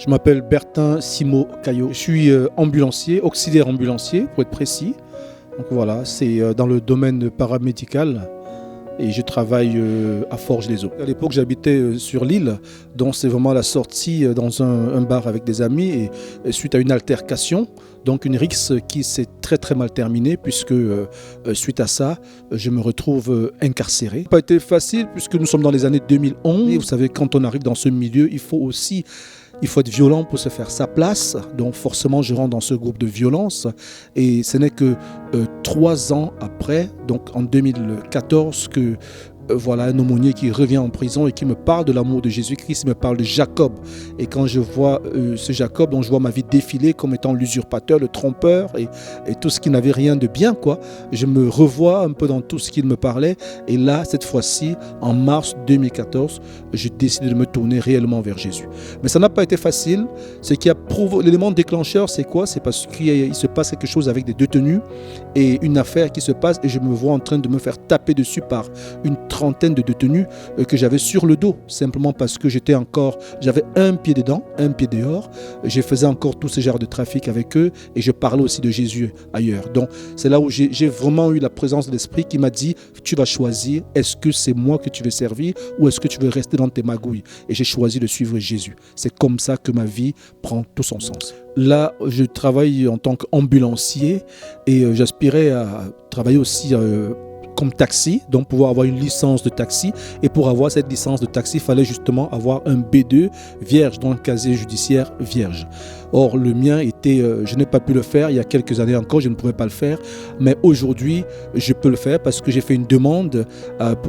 Je m'appelle Bertin Simo Caillot. Je suis ambulancier, auxiliaire ambulancier pour être précis. Donc voilà, c'est dans le domaine paramédical et je travaille à Forges-les-Eaux. À l'époque, j'habitais sur l'île, donc c'est vraiment la sortie dans un bar avec des amis et suite à une altercation, donc une rixe qui s'est très mal terminée puisque suite à ça, je me retrouve incarcéré. Ça n'a pas été facile puisque nous sommes dans les années 2011 et vous savez, quand on arrive dans ce milieu, il faut être violent pour se faire sa place. Donc forcément, je rentre dans ce groupe de violence. Et ce n'est que 3 ans après, donc en 2014, que voilà un aumônier qui revient en prison et qui me parle de l'amour de Jésus-Christ, il me parle de Jacob. Et quand je vois ce Jacob, donc je vois ma vie défiler comme étant l'usurpateur, le trompeur et tout ce qui n'avait rien de bien, quoi. Je me revois un peu dans tout ce qu'il me parlait. Et là, cette fois-ci, en mars 2014, je décide de me tourner réellement vers Jésus. Mais ça n'a pas été facile. Ce qui a prouvé l'élément déclencheur, c'est quoi? C'est parce qu'il se passe quelque chose avec des détenus et une affaire qui se passe et je me vois en train de me faire taper dessus par une trentaine de détenus que j'avais sur le dos, simplement parce que j'avais un pied dedans, un pied dehors. Je faisais encore tout ce genre de trafic avec eux et je parlais aussi de Jésus ailleurs. Donc c'est là où j'ai vraiment eu la présence de l'Esprit qui m'a dit, tu vas choisir, est-ce que c'est moi que tu veux servir ou est-ce que tu veux rester dans tes magouilles? Et j'ai choisi de suivre Jésus. C'est comme ça que ma vie prend tout son sens. Là, je travaille en tant qu'ambulancier et j'aspirais à travailler aussi comme taxi, donc pouvoir avoir une licence de taxi. Et pour avoir cette licence de taxi, il fallait justement avoir un B2 vierge, dans le casier judiciaire vierge. Or, le mien était, je n'ai pas pu le faire il y a quelques années encore, je ne pouvais pas le faire. Mais aujourd'hui, je peux le faire parce que j'ai fait une demande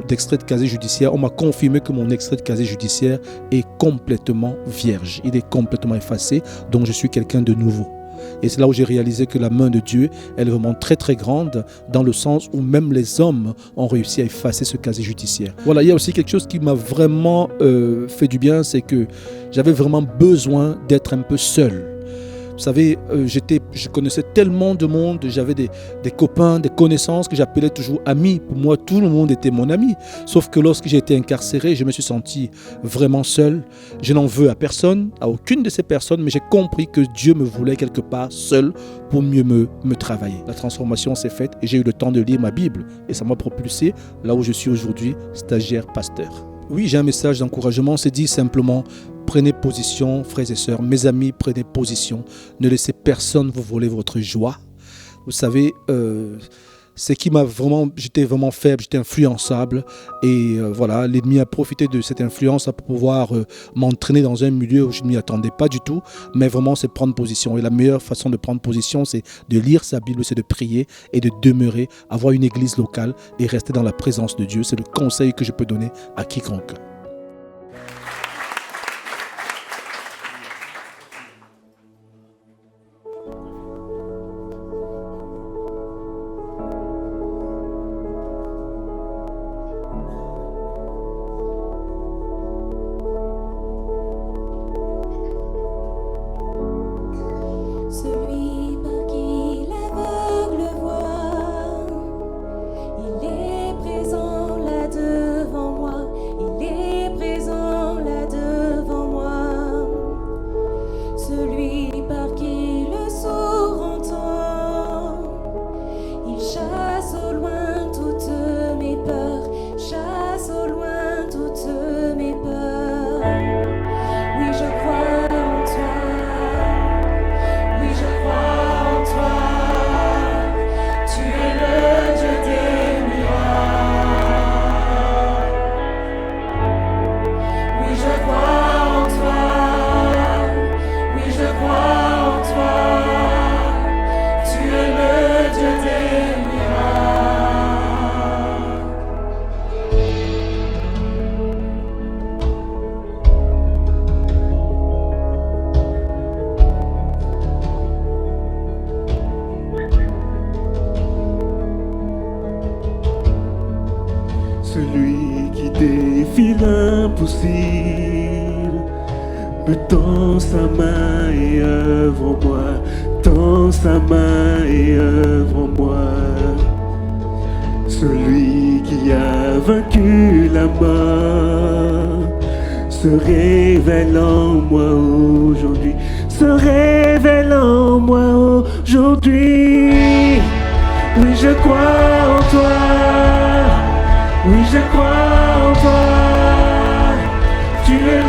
d'extrait de casier judiciaire. On m'a confirmé que mon extrait de casier judiciaire est complètement vierge. Il est complètement effacé, donc je suis quelqu'un de nouveau. Et c'est là où j'ai réalisé que la main de Dieu, elle est vraiment très grande, dans le sens où même les hommes ont réussi à effacer ce casier judiciaire. Voilà, il y a aussi quelque chose qui m'a vraiment fait du bien, c'est que j'avais vraiment besoin d'être un peu seul. Vous savez, je connaissais tellement de monde, j'avais des copains, des connaissances que j'appelais toujours amis. Pour moi, tout le monde était mon ami. Sauf que lorsque j'ai été incarcéré, je me suis senti vraiment seul. Je n'en veux à personne, à aucune de ces personnes, mais j'ai compris que Dieu me voulait quelque part seul pour mieux me travailler. La transformation s'est faite et j'ai eu le temps de lire ma Bible. Et ça m'a propulsé là où je suis aujourd'hui, stagiaire pasteur. Oui, j'ai un message d'encouragement, c'est dit simplement, prenez position, frères et sœurs, mes amis, prenez position. Ne laissez personne vous voler votre joie. Vous savez, ce qui m'a vraiment, j'étais vraiment faible, j'étais influençable. Et voilà, l'ennemi a profité de cette influence pour pouvoir m'entraîner dans un milieu où je ne m'y attendais pas du tout. Mais vraiment, c'est prendre position. Et la meilleure façon de prendre position, c'est de lire sa Bible, c'est de prier et de demeurer, avoir une église locale et rester dans la présence de Dieu. C'est le conseil que je peux donner à quiconque. Celui par qui l'aveugle voit, il est présent là devant moi, il est présent là devant moi. Celui par qui le sourd entend, il chasse au loin toutes mes peurs, chasse au loin toutes mes peurs. Oui, je crois en toi. Oui, je crois en toi, tu es le Dieu des miracles. Oui, je crois en toi, oui, je crois en toi, tu es le Dieu des miracles. Celui qui défie l'impossible me tend sa main et œuvre en moi, tend sa main et œuvre en moi. Celui qui a vaincu la mort, se révèle en moi aujourd'hui, se révèle en moi aujourd'hui. Oui, je crois en toi, oui, je crois en toi, tu es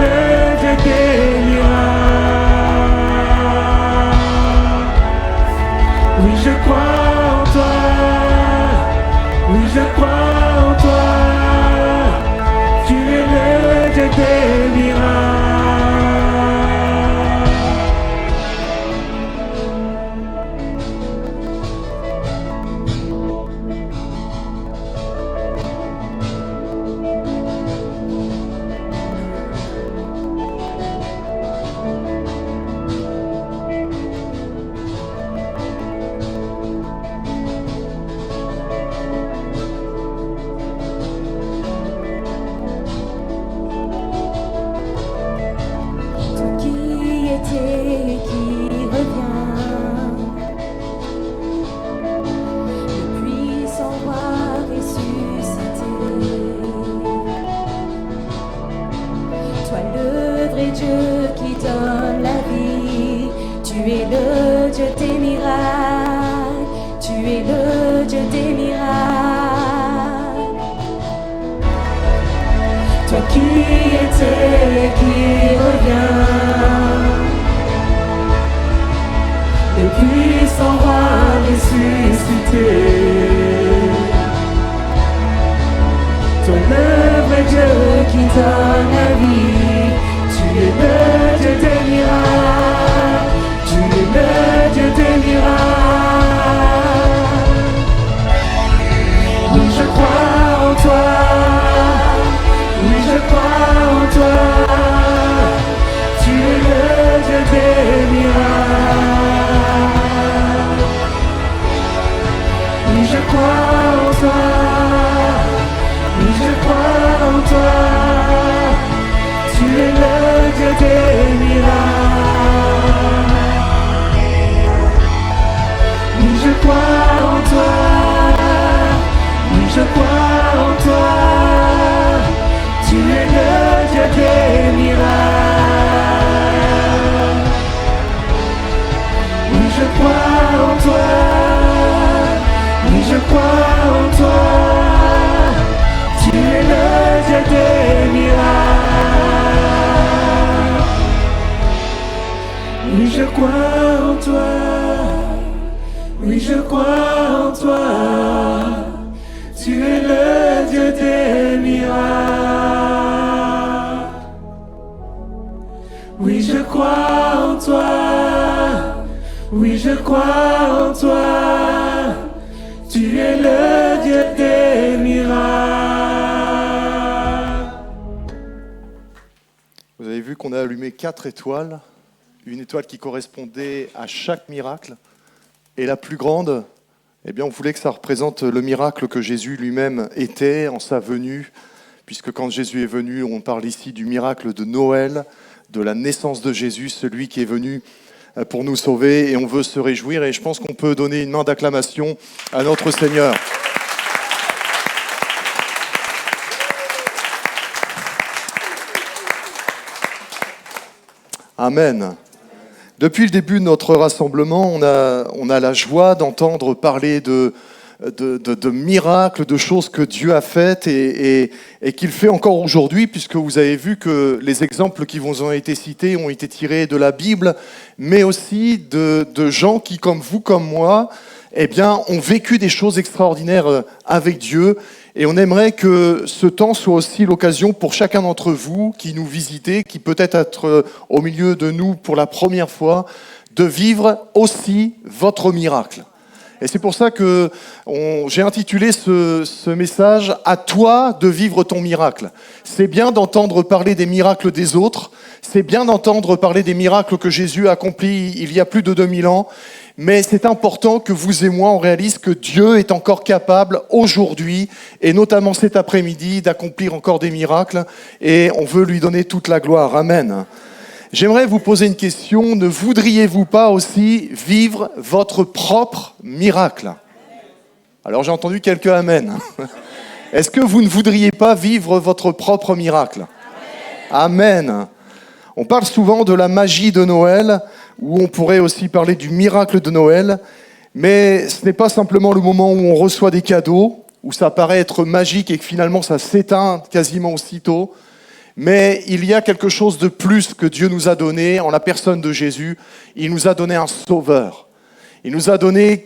le Dieu des miracles. Oui, je crois en toi, oui, je crois en toi, tu es le Dieu des miracles. Vous avez vu qu'on a allumé 4 étoiles, une étoile qui correspondait à chaque miracle. Et la plus grande, eh bien, on voulait que ça représente le miracle que Jésus lui-même était en sa venue, puisque quand Jésus est venu, on parle ici du miracle de Noël, de la naissance de Jésus, celui qui est venu pour nous sauver, et on veut se réjouir, et je pense qu'on peut donner une main d'acclamation à notre Seigneur. Amen. Depuis le début de notre rassemblement, on a la joie d'entendre parler de miracles, de choses que Dieu a faites et qu'il fait encore aujourd'hui, puisque vous avez vu que les exemples qui vous ont été cités ont été tirés de la Bible, mais aussi de gens qui, comme vous, comme moi, eh bien, ont vécu des choses extraordinaires avec Dieu. Et on aimerait que ce temps soit aussi l'occasion pour chacun d'entre vous qui nous visitez, qui peut-être être au milieu de nous pour la première fois, de vivre aussi votre miracle. Et c'est pour ça que j'ai intitulé ce message « À toi de vivre ton miracle ». C'est bien d'entendre parler des miracles des autres, c'est bien d'entendre parler des miracles que Jésus a accomplis il y a plus de 2000 ans, mais c'est important que vous et moi, on réalise que Dieu est encore capable aujourd'hui, et notamment cet après-midi, d'accomplir encore des miracles, et on veut lui donner toute la gloire. Amen. J'aimerais vous poser une question. Ne voudriez-vous pas aussi vivre votre propre miracle ? Alors j'ai entendu quelques amen. Est-ce que vous ne voudriez pas vivre votre propre miracle ? Amen. On parle souvent de la magie de Noël, ou on pourrait aussi parler du miracle de Noël, mais ce n'est pas simplement le moment où on reçoit des cadeaux, où ça paraît être magique et que finalement ça s'éteint quasiment aussitôt, mais il y a quelque chose de plus que Dieu nous a donné en la personne de Jésus. Il nous a donné un sauveur. Il nous a donné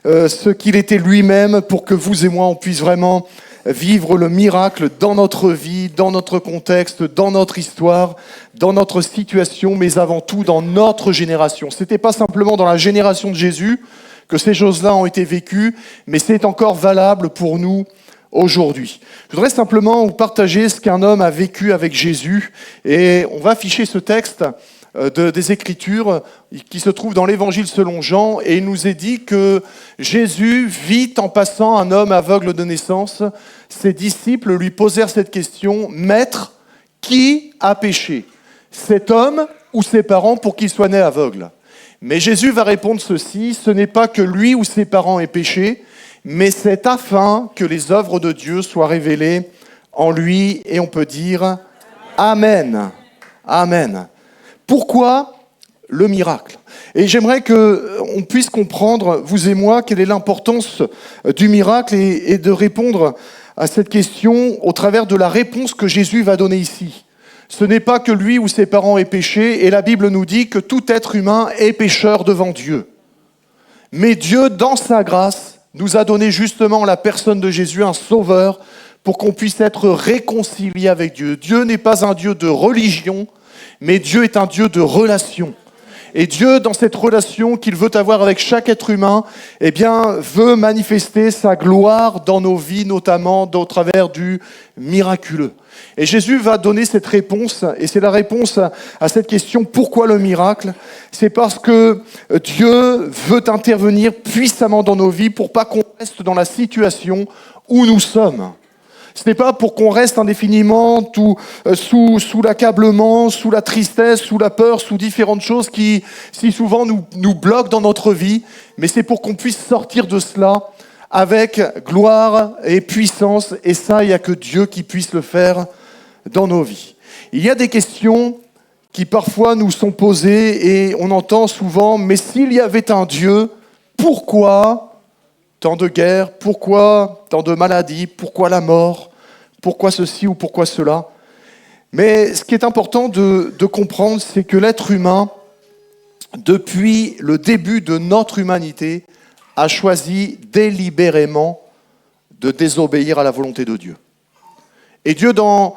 ce qu'il était lui-même pour que vous et moi, on puisse vraiment vivre le miracle dans notre vie, dans notre contexte, dans notre histoire, dans notre situation, mais avant tout dans notre génération. Ce n'était pas simplement dans la génération de Jésus que ces choses-là ont été vécues, mais c'est encore valable pour nous aujourd'hui. Je voudrais simplement vous partager ce qu'un homme a vécu avec Jésus, et on va afficher ce texte des Écritures qui se trouve dans l'Évangile selon Jean, et il nous est dit que Jésus vit en passant un homme aveugle de naissance. Ses disciples lui posèrent cette question: Maître, qui a péché, cet homme ou ses parents, pour qu'il soit né aveugle? Mais Jésus va répondre ceci: ce n'est pas que lui ou ses parents aient péché, mais c'est afin que les œuvres de Dieu soient révélées en lui. Et on peut dire Amen. Amen. Pourquoi le miracle? Et j'aimerais qu'on puisse comprendre, vous et moi, quelle est l'importance du miracle et de répondre à cette question au travers de la réponse que Jésus va donner ici. Ce n'est pas que lui ou ses parents aient péché, et la Bible nous dit que tout être humain est pécheur devant Dieu. Mais Dieu, dans sa grâce, nous a donné justement la personne de Jésus, un sauveur, pour qu'on puisse être réconcilié avec Dieu. Dieu n'est pas un Dieu de religion, mais Dieu est un Dieu de relation. Et Dieu, dans cette relation qu'il veut avoir avec chaque être humain, eh bien, veut manifester sa gloire dans nos vies, notamment au travers du miraculeux. Et Jésus va donner cette réponse, et c'est la réponse à cette question: pourquoi le miracle? C'est parce que Dieu veut intervenir puissamment dans nos vies pour pas qu'on reste dans la situation où nous sommes. Ce n'est pas pour qu'on reste indéfiniment sous l'accablement, sous la tristesse, sous la peur, sous différentes choses qui, si souvent, nous bloquent dans notre vie, mais c'est pour qu'on puisse sortir de cela avec gloire et puissance, et ça, il n'y a que Dieu qui puisse le faire dans nos vies. Il y a des questions qui parfois nous sont posées, et on entend souvent: mais s'il y avait un Dieu, pourquoi tant de guerres? Pourquoi tant de maladies? Pourquoi la mort? Pourquoi ceci ou pourquoi cela? Mais ce qui est important de comprendre, c'est que l'être humain, depuis le début de notre humanité, a choisi délibérément de désobéir à la volonté de Dieu. Et Dieu, dans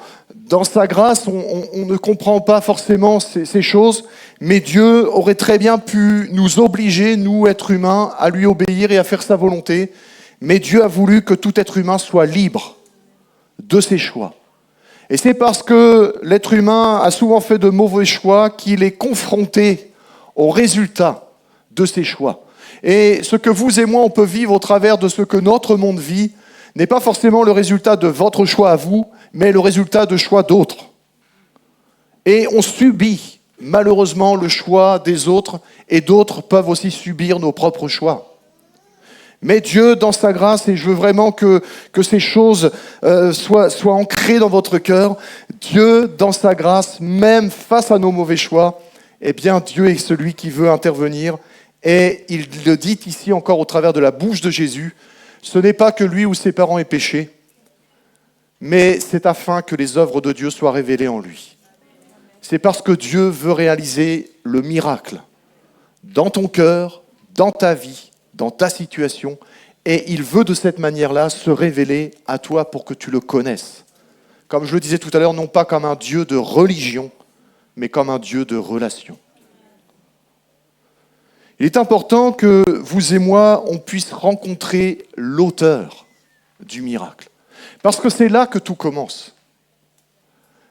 sa grâce, on ne comprend pas forcément ces choses, mais Dieu aurait très bien pu nous obliger, nous, êtres humains, à lui obéir et à faire sa volonté. Mais Dieu a voulu que tout être humain soit libre de ses choix. Et c'est parce que l'être humain a souvent fait de mauvais choix qu'il est confronté au résultat de ses choix. Et ce que vous et moi, on peut vivre au travers de ce que notre monde vit, n'est pas forcément le résultat de votre choix à vous, mais le résultat de choix d'autres. Et on subit malheureusement le choix des autres, et d'autres peuvent aussi subir nos propres choix. Mais Dieu, dans sa grâce, et je veux vraiment que ces choses soient ancrées dans votre cœur, Dieu, dans sa grâce, même face à nos mauvais choix, eh bien Dieu est celui qui veut intervenir, et il le dit ici encore au travers de la bouche de Jésus: ce n'est pas que lui ou ses parents aient péché, mais c'est afin que les œuvres de Dieu soient révélées en lui. C'est parce que Dieu veut réaliser le miracle dans ton cœur, dans ta vie, dans ta situation, et il veut de cette manière-là se révéler à toi pour que tu le connaisses. Comme je le disais tout à l'heure, non pas comme un Dieu de religion, mais comme un Dieu de relation. Il est important que vous et moi, on puisse rencontrer l'auteur du miracle. Parce que c'est là que tout commence.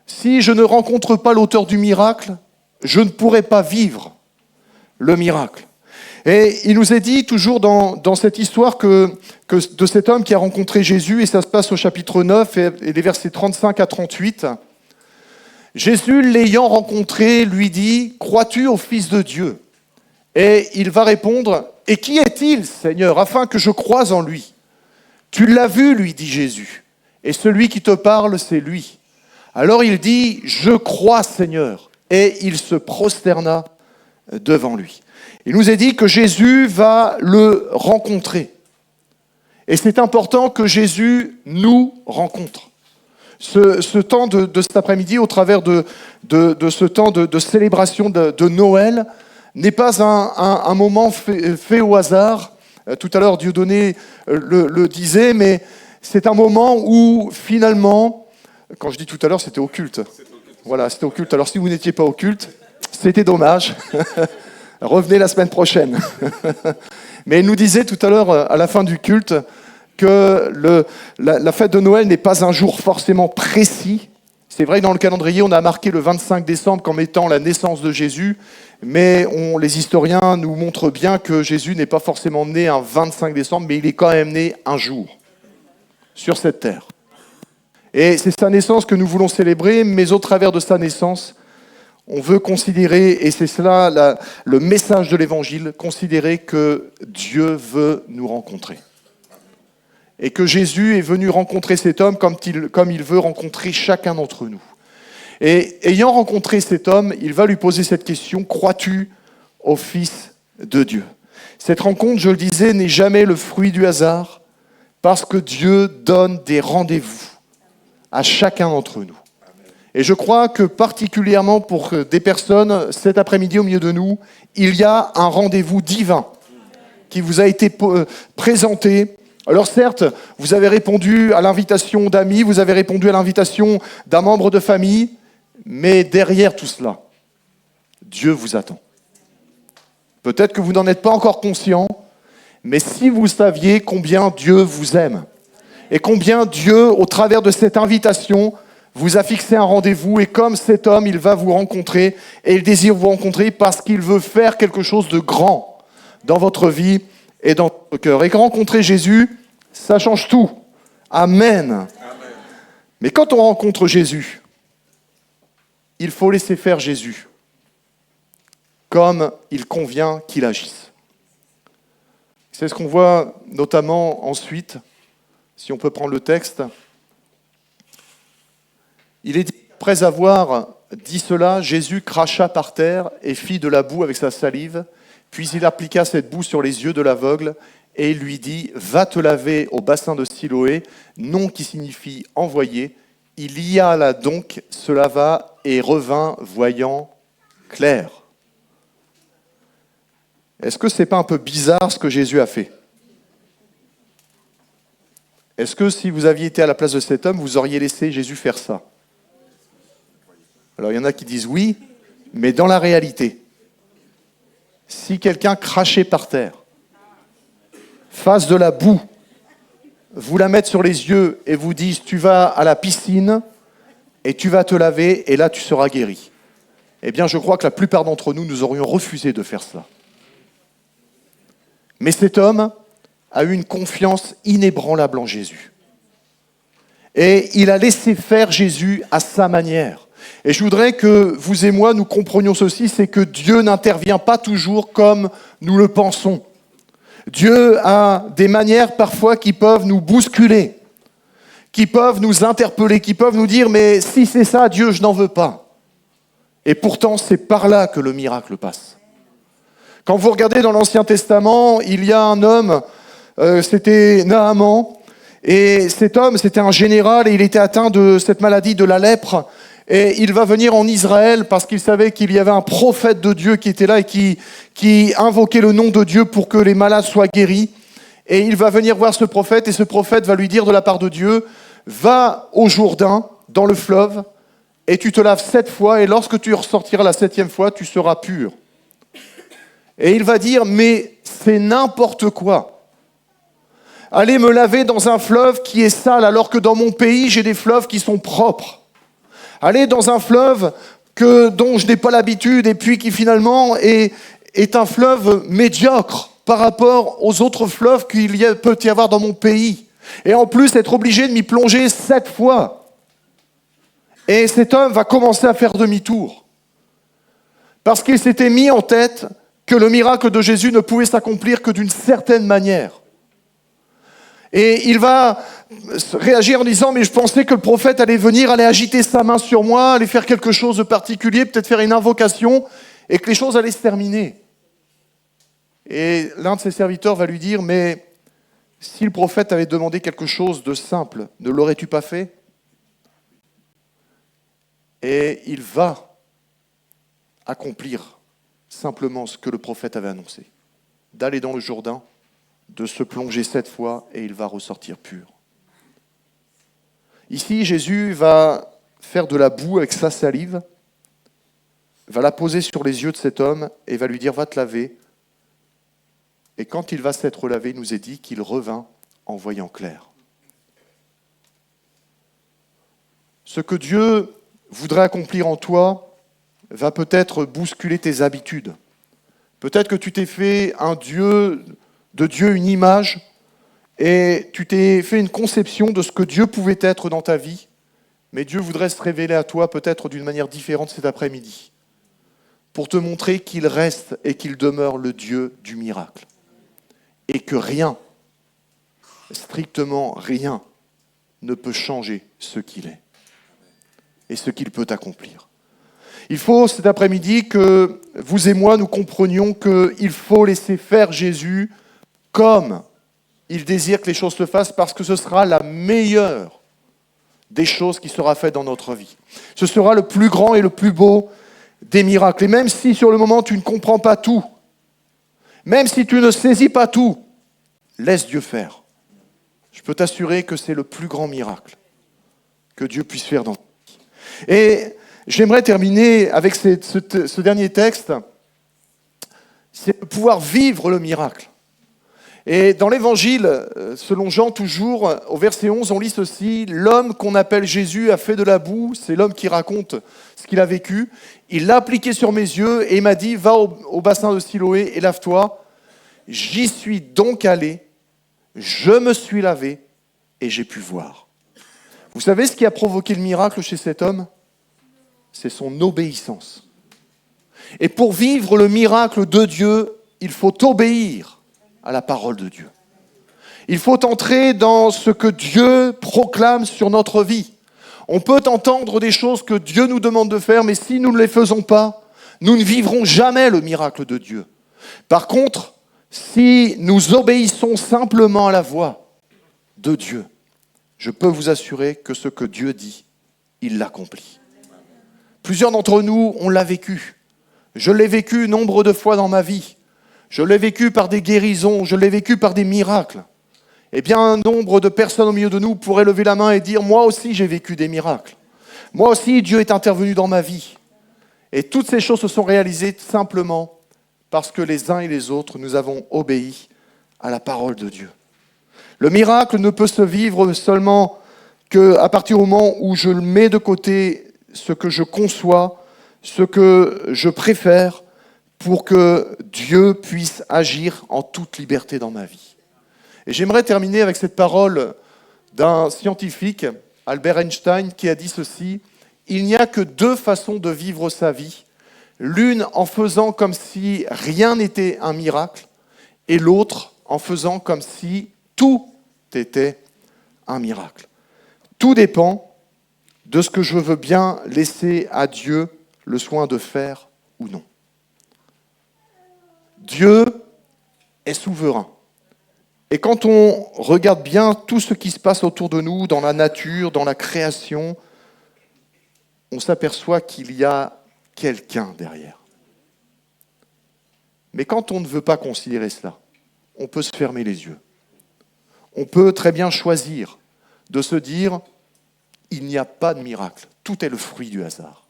Si je ne rencontre pas l'auteur du miracle, je ne pourrai pas vivre le miracle. Et il nous est dit toujours dans cette histoire que de cet homme qui a rencontré Jésus, et ça se passe au chapitre 9 et les versets 35 à 38, Jésus, l'ayant rencontré, lui dit: crois-tu au Fils de Dieu? Et il va répondre: et qui est-il, Seigneur, afin que je croie en lui? Tu l'as vu, lui dit Jésus, et celui qui te parle, c'est lui. Alors il dit « Je crois, Seigneur », et il se prosterna devant lui. Il nous est dit que Jésus va le rencontrer. Et c'est important que Jésus nous rencontre. Ce temps de cet après-midi, au travers de ce temps de célébration de Noël, n'est pas un moment fait au hasard. Tout à l'heure, Dieudonné le disait, mais c'est un moment où finalement, quand je dis tout à l'heure, c'était au culte. Voilà, c'était au culte. Alors si vous n'étiez pas au culte, c'était dommage. Revenez la semaine prochaine. Mais il nous disait tout à l'heure, à la fin du culte, que la fête de Noël n'est pas un jour forcément précis. C'est vrai que dans le calendrier, on a marqué le 25 décembre comme étant la naissance de Jésus, mais les historiens nous montrent bien que Jésus n'est pas forcément né un 25 décembre, mais il est quand même né un jour sur cette terre. Et c'est sa naissance que nous voulons célébrer, mais au travers de sa naissance, on veut considérer, et c'est cela le message de l'Évangile, considérer que Dieu veut nous rencontrer. Et que Jésus est venu rencontrer cet homme comme il veut rencontrer chacun d'entre nous. Et ayant rencontré cet homme, il va lui poser cette question, crois-tu au Fils de Dieu ? Cette rencontre, je le disais, n'est jamais le fruit du hasard, parce que Dieu donne des rendez-vous à chacun d'entre nous. Et je crois que particulièrement pour des personnes, cet après-midi au milieu de nous, il y a un rendez-vous divin qui vous a été présenté. Alors certes, vous avez répondu à l'invitation d'amis, vous avez répondu à l'invitation d'un membre de famille, mais derrière tout cela, Dieu vous attend. Peut-être que vous n'en êtes pas encore conscient, mais si vous saviez combien Dieu vous aime, et combien Dieu, au travers de cette invitation, vous a fixé un rendez-vous, et comme cet homme, il va vous rencontrer, et il désire vous rencontrer parce qu'il veut faire quelque chose de grand dans votre vie et dans votre cœur. Et rencontrer Jésus, ça change tout. Amen. Mais quand on rencontre Jésus, il faut laisser faire Jésus, comme il convient qu'il agisse. C'est ce qu'on voit notamment ensuite, si on peut prendre le texte. Il est dit, après avoir dit cela, Jésus cracha par terre et fit de la boue avec sa salive, puis il appliqua cette boue sur les yeux de l'aveugle et il lui dit, va te laver au bassin de Siloé, nom qui signifie envoyé. Il y alla donc, se lava et revint voyant clair. Est-ce que ce n'est pas un peu bizarre ce que Jésus a fait ? Est-ce que si vous aviez été à la place de cet homme, vous auriez laissé Jésus faire ça ? Alors il y en a qui disent oui, mais dans la réalité, si quelqu'un crachait par terre, fasse de la boue, vous la mette sur les yeux et vous dise tu vas à la piscine et tu vas te laver et là tu seras guéri. Eh bien je crois que la plupart d'entre nous, nous aurions refusé de faire cela. Mais cet homme a eu une confiance inébranlable en Jésus. Et il a laissé faire Jésus à sa manière. Et je voudrais que vous et moi, nous comprenions ceci, c'est que Dieu n'intervient pas toujours comme nous le pensons. Dieu a des manières parfois qui peuvent nous bousculer, qui peuvent nous interpeller, qui peuvent nous dire « mais si c'est ça, Dieu, je n'en veux pas ». Et pourtant, c'est par là que le miracle passe. Quand vous regardez dans l'Ancien Testament, il y a un homme, c'était Naaman, et cet homme, c'était un général, et il était atteint de cette maladie de la lèpre, et il va venir en Israël parce qu'il savait qu'il y avait un prophète de Dieu qui était là et qui invoquait le nom de Dieu pour que les malades soient guéris. Et il va venir voir ce prophète, et ce prophète va lui dire de la part de Dieu, va au Jourdain, dans le fleuve, et tu te laves 7 fois, et lorsque tu ressortiras la 7e fois, tu seras pur. Et il va dire, mais c'est n'importe quoi. Aller me laver dans un fleuve qui est sale, alors que dans mon pays, j'ai des fleuves qui sont propres. Aller dans un fleuve dont je n'ai pas l'habitude, et puis qui finalement est un fleuve médiocre par rapport aux autres fleuves qu'il peut y avoir dans mon pays. Et en plus, être obligé de m'y plonger 7 fois. Et cet homme va commencer à faire demi-tour. Parce qu'il s'était mis en tête que le miracle de Jésus ne pouvait s'accomplir que d'une certaine manière. Et il va réagir en disant, mais je pensais que le prophète allait venir, allait agiter sa main sur moi, allait faire quelque chose de particulier, peut-être faire une invocation, et que les choses allaient se terminer. Et l'un de ses serviteurs va lui dire, mais si le prophète avait demandé quelque chose de simple, ne l'aurais-tu pas fait ? Et il va accomplir simplement ce que le prophète avait annoncé, d'aller dans le Jourdain, de se plonger 7 fois, et il va ressortir pur. Ici, Jésus va faire de la boue avec sa salive, va la poser sur les yeux de cet homme, et va lui dire, va te laver. Et quand il va s'être lavé, il nous est dit qu'il revint en voyant clair. Ce que Dieu voudrait accomplir en toi va peut-être bousculer tes habitudes. Peut-être que tu t'es fait de Dieu une image et tu t'es fait une conception de ce que Dieu pouvait être dans ta vie, mais Dieu voudrait se révéler à toi peut-être d'une manière différente cet après-midi, pour te montrer qu'il reste et qu'il demeure le Dieu du miracle. Et que rien, strictement rien, ne peut changer ce qu'il est et ce qu'il peut accomplir. Il faut cet après-midi que vous et moi nous comprenions qu'il faut laisser faire Jésus comme il désire que les choses se fassent, parce que ce sera la meilleure des choses qui sera faite dans notre vie. Ce sera le plus grand et le plus beau des miracles. Et même si sur le moment tu ne comprends pas tout, même si tu ne saisis pas tout, laisse Dieu faire. Je peux t'assurer que c'est le plus grand miracle que Dieu puisse faire dans ta vie. Et j'aimerais terminer avec ce dernier texte, c'est de pouvoir vivre le miracle. Et dans l'Évangile, selon Jean toujours, au verset 11, on lit ceci, « L'homme qu'on appelle Jésus a fait de la boue », c'est l'homme qui raconte ce qu'il a vécu, « il l'a appliqué sur mes yeux et il m'a dit, va au bassin de Siloé et lave-toi. J'y suis donc allé, je me suis lavé et j'ai pu voir. » Vous savez ce qui a provoqué le miracle chez cet homme ? C'est son obéissance. Et pour vivre le miracle de Dieu, il faut obéir à la parole de Dieu. Il faut entrer dans ce que Dieu proclame sur notre vie. On peut entendre des choses que Dieu nous demande de faire, mais si nous ne les faisons pas, nous ne vivrons jamais le miracle de Dieu. Par contre, si nous obéissons simplement à la voix de Dieu, je peux vous assurer que ce que Dieu dit, il l'accomplit. Plusieurs d'entre nous, on l'a vécu. Je l'ai vécu nombre de fois dans ma vie. Je l'ai vécu par des guérisons, je l'ai vécu par des miracles. Eh bien, un nombre de personnes au milieu de nous pourraient lever la main et dire « Moi aussi, j'ai vécu des miracles. Moi aussi, Dieu est intervenu dans ma vie. » Et toutes ces choses se sont réalisées simplement parce que les uns et les autres, nous avons obéi à la parole de Dieu. Le miracle ne peut se vivre seulement qu'à partir du moment où je mets de côté ce que je conçois, ce que je préfère, pour que Dieu puisse agir en toute liberté dans ma vie. Et j'aimerais terminer avec cette parole d'un scientifique, Albert Einstein, qui a dit ceci, « Il n'y a que 2 façons de vivre sa vie, l'une en faisant comme si rien n'était un miracle, et l'autre en faisant comme si tout était un miracle. Tout dépend de ce que je veux bien laisser à Dieu le soin de faire ou non. » Dieu est souverain. Et quand on regarde bien tout ce qui se passe autour de nous, dans la nature, dans la création, on s'aperçoit qu'il y a quelqu'un derrière. Mais quand on ne veut pas considérer cela, on peut se fermer les yeux. On peut très bien choisir de se dire « il n'y a pas de miracle, tout est le fruit du hasard ».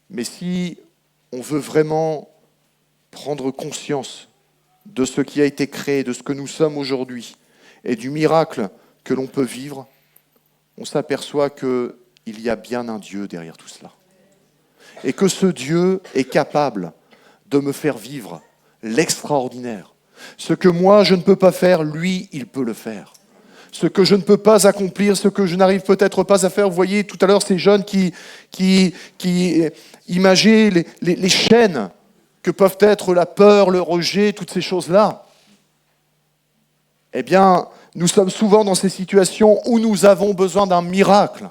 Mais si on veut vraiment prendre conscience de ce qui a été créé, de ce que nous sommes aujourd'hui et du miracle que l'on peut vivre, on s'aperçoit qu'il y a bien un Dieu derrière tout cela. Et que ce Dieu est capable de me faire vivre l'extraordinaire. Ce que moi je ne peux pas faire, lui, il peut le faire. Ce que je ne peux pas accomplir, ce que je n'arrive peut-être pas à faire. Vous voyez, tout à l'heure, ces jeunes qui imageaient les chaînes que peuvent être la peur, le rejet, toutes ces choses-là. eh bien, nous sommes souvent dans ces situations où nous avons besoin d'un miracle.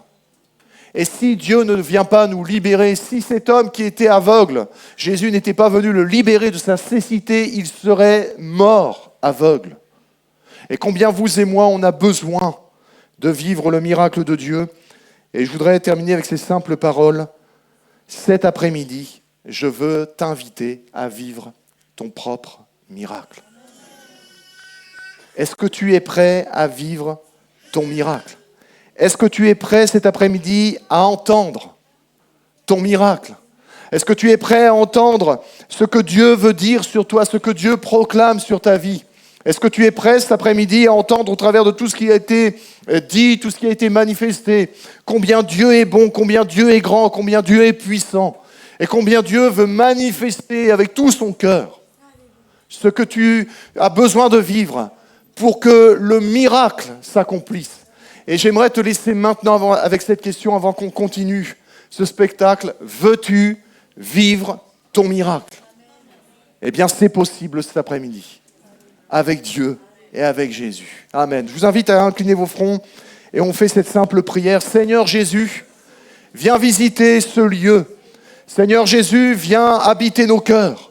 Et si Dieu ne vient pas nous libérer, si cet homme qui était aveugle, Jésus n'était pas venu le libérer de sa cécité, il serait mort aveugle. Et combien vous et moi, on a besoin de vivre le miracle de Dieu. Et je voudrais terminer avec ces simples paroles. Cet après-midi, je veux t'inviter à vivre ton propre miracle. Est-ce que tu es prêt à vivre ton miracle ? Est-ce que tu es prêt cet après-midi à entendre ton miracle ? Est-ce que tu es prêt à entendre ce que Dieu veut dire sur toi, ce que Dieu proclame sur ta vie ? Est-ce que tu es prêt cet après-midi à entendre au travers de tout ce qui a été dit, tout ce qui a été manifesté, combien Dieu est bon, combien Dieu est grand, combien Dieu est puissant, et combien Dieu veut manifester avec tout son cœur ce que tu as besoin de vivre pour que le miracle s'accomplisse. Et j'aimerais te laisser maintenant avec cette question avant qu'on continue ce spectacle. Veux-tu vivre ton miracle ? Eh bien, c'est possible cet après-midi, avec Dieu et avec Jésus. Amen. Je vous invite à incliner vos fronts et on fait cette simple prière. Seigneur Jésus, viens visiter ce lieu. Seigneur Jésus, viens habiter nos cœurs.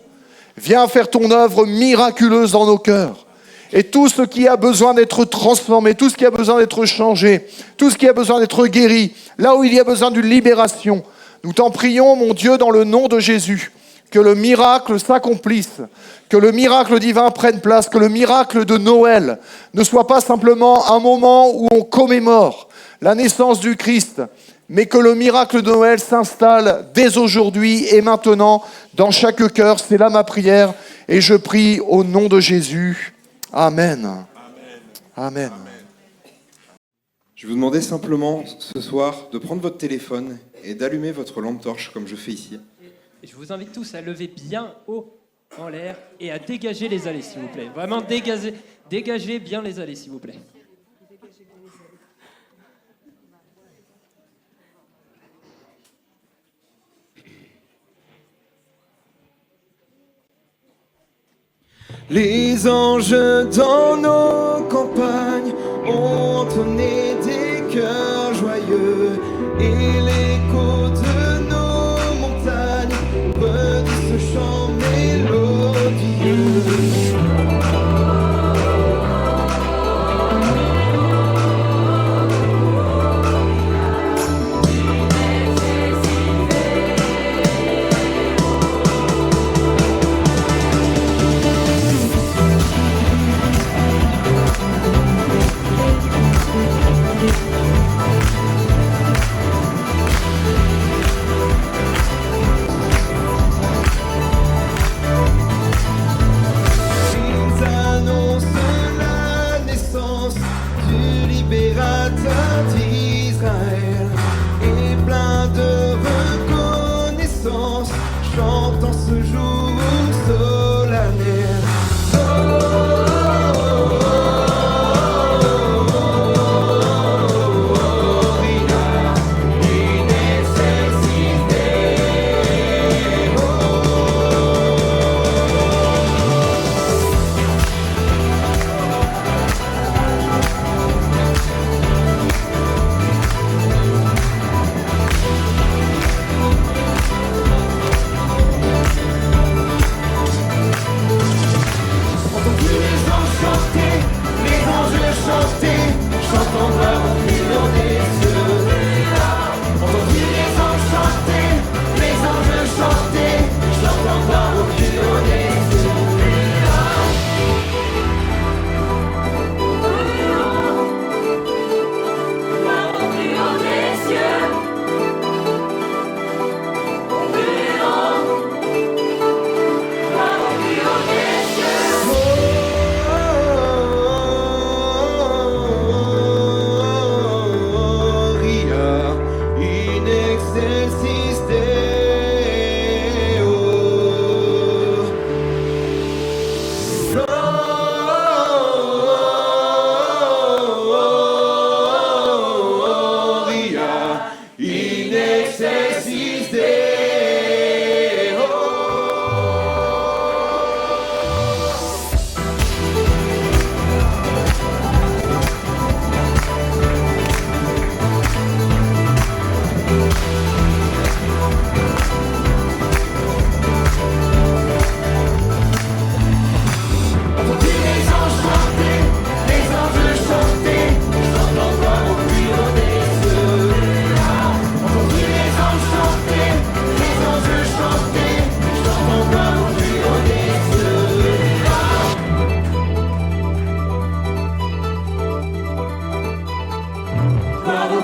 Viens faire ton œuvre miraculeuse dans nos cœurs. Et tout ce qui a besoin d'être transformé, tout ce qui a besoin d'être changé, tout ce qui a besoin d'être guéri, là où il y a besoin d'une libération, nous t'en prions, mon Dieu, dans le nom de Jésus, que le miracle s'accomplisse, que le miracle divin prenne place, que le miracle de Noël ne soit pas simplement un moment où on commémore la naissance du Christ, mais que le miracle de Noël s'installe dès aujourd'hui et maintenant dans chaque cœur. C'est là ma prière et je prie au nom de Jésus. Amen. Amen. Je vais vous demander simplement ce soir de prendre votre téléphone et d'allumer votre lampe torche comme je fais ici. Et je vous invite tous à lever bien haut en l'air et à dégager les allées, s'il vous plaît. Vraiment dégagez bien les allées, s'il vous plaît. Les anges dans nos campagnes ont entonné des chœurs joyeux et l'écho de nos montagnes redit ce chant mélodieux.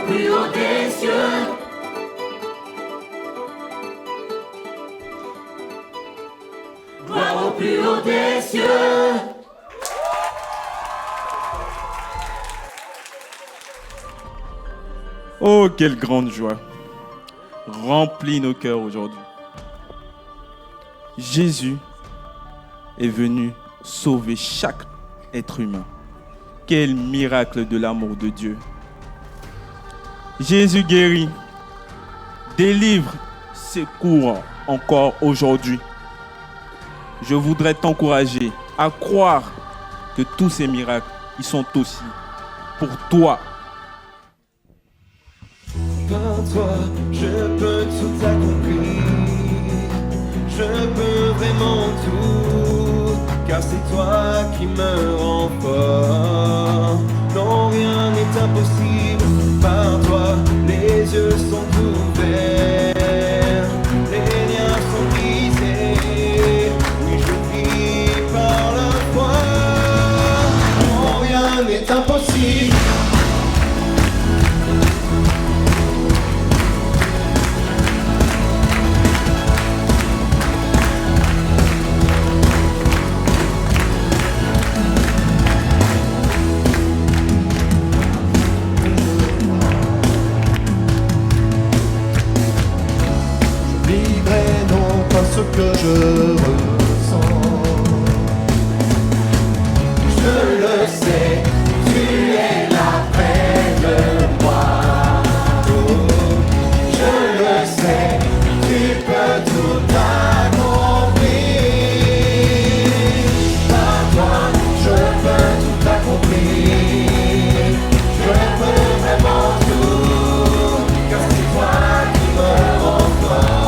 plus haut des cieux. Gloire au plus haut des cieux. Oh, quelle grande joie remplit nos cœurs aujourd'hui. Jésus est venu sauver chaque être humain. Quel miracle de l'amour de Dieu. Jésus guérit, délivre, secourt encore aujourd'hui. Je voudrais t'encourager à croire que tous ces miracles, ils sont aussi pour toi. Par toi, je peux tout accomplir. Je peux vraiment tout, car c'est toi qui me rends fort. Non, rien n'est impossible. Par toi, les yeux sont ouverts, les liens sont brisés. Oui, je vis par la foi. Non, rien n'est impossible. Ce que je ressens, je le sais, tu es là près de moi. Oh, je le sais, tu peux tout accomplir. Par toi, je peux tout accomplir. Je peux vraiment tout, car c'est toi qui me rends fort.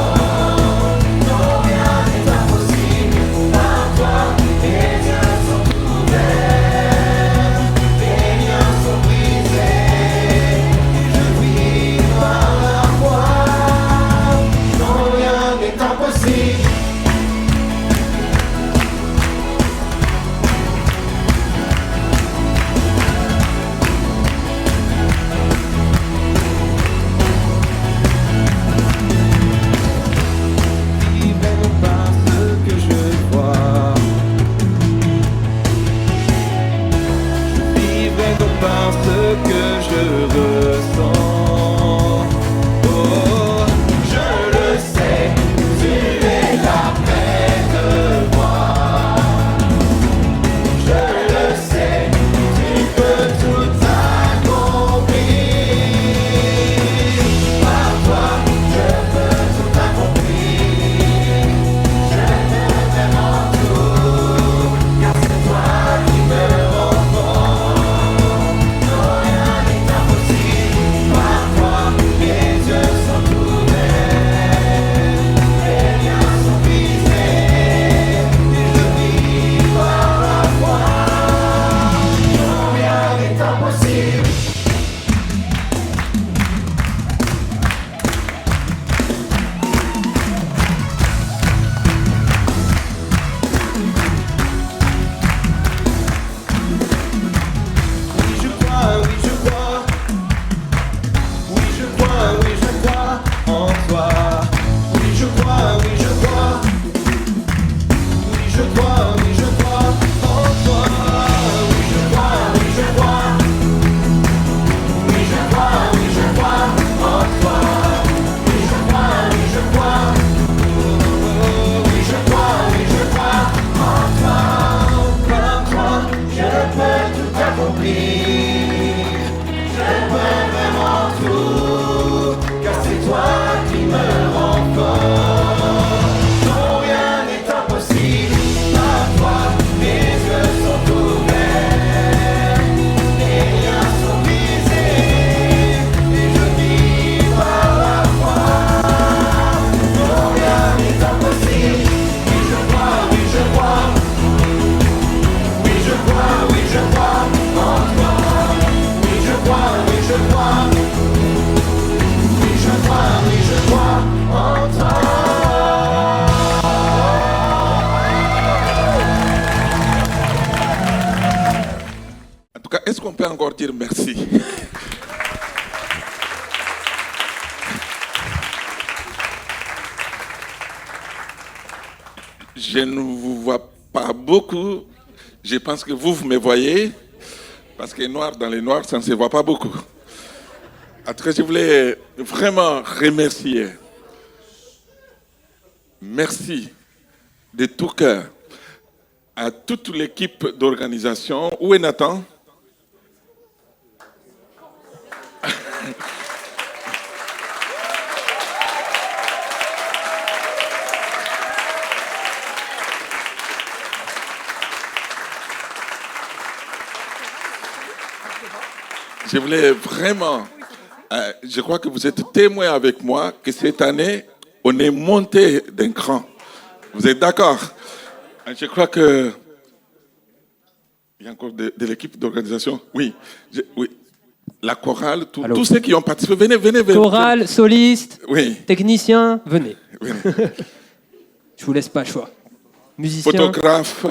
Est-ce qu'on peut encore dire merci? Je ne vous vois pas beaucoup. Je pense que vous me voyez. Parce que noir dans les noirs, ça ne se voit pas beaucoup. Après, je voulais vraiment remercier. Merci de tout cœur à toute l'équipe d'organisation. Où est Nathan? Je voulais vraiment, je crois que vous êtes témoins avec moi que cette année, on est monté d'un cran. Vous êtes d'accord? Je crois que... Il y a encore de l'équipe d'organisation? Oui. Oui. La chorale, tous ceux qui ont participé, venez. Chorale, soliste, oui. Technicien, venez. Je vous laisse pas le choix. Musicien. Photographe.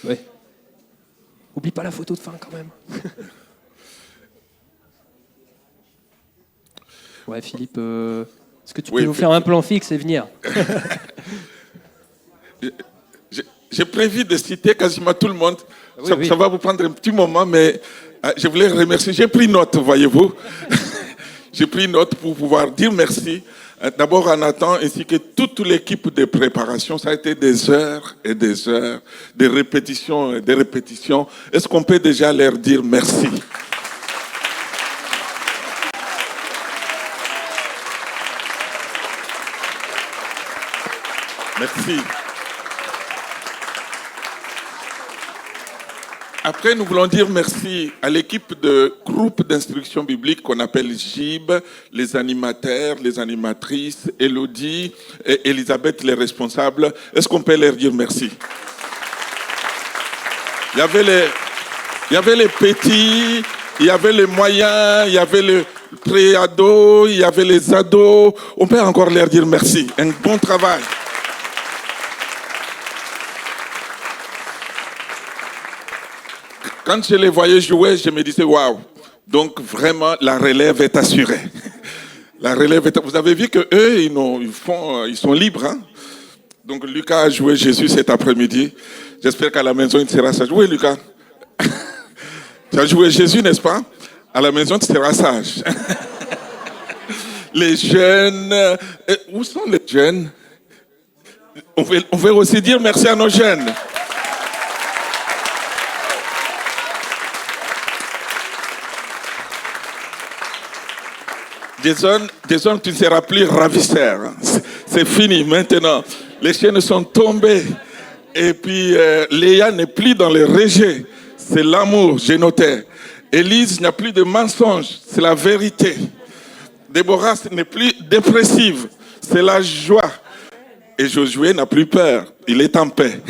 Ouais. Oublie pas la photo de fin quand même. Ouais, Philippe, est-ce que tu peux nous faire un plan fixe et venir? J'ai prévu de citer quasiment tout le monde. Ça va vous prendre un petit moment, mais je voulais remercier. J'ai pris note, voyez-vous. J'ai pris note pour pouvoir dire merci. D'abord à Nathan ainsi que toute l'équipe de préparation. Ça a été des heures et des heures de répétitions et de répétitions. Est-ce qu'on peut déjà leur dire merci? Merci. Après, nous voulons dire merci à l'équipe de groupe d'instruction biblique qu'on appelle GIB, les animateurs, les animatrices, Elodie et Elisabeth, les responsables. Est-ce qu'on peut leur dire merci? Il y avait les petits, il y avait les moyens, il y avait les pré-ados, il y avait les ados. On peut encore leur dire merci. Un bon travail. Quand je les voyais jouer, je me disais waouh. Donc vraiment, la relève est assurée. La relève est... Vous avez vu que eux, ils sont libres. Hein? Donc Lucas a joué Jésus cet après-midi. J'espère qu'à la maison, il sera sage. Oui, Lucas. Tu as joué Jésus, n'est-ce pas? À la maison, tu seras sage. Les jeunes... Où sont les jeunes? On veut aussi dire merci à nos jeunes. Jason, tu ne seras plus ravisseur. C'est fini maintenant. Les chaînes sont tombées. Et puis, Léa n'est plus dans le rejet. C'est l'amour, j'ai noté. Élise n'a plus de mensonges. C'est la vérité. Déborah n'est plus dépressive. C'est la joie. Et Josué n'a plus peur. Il est en paix.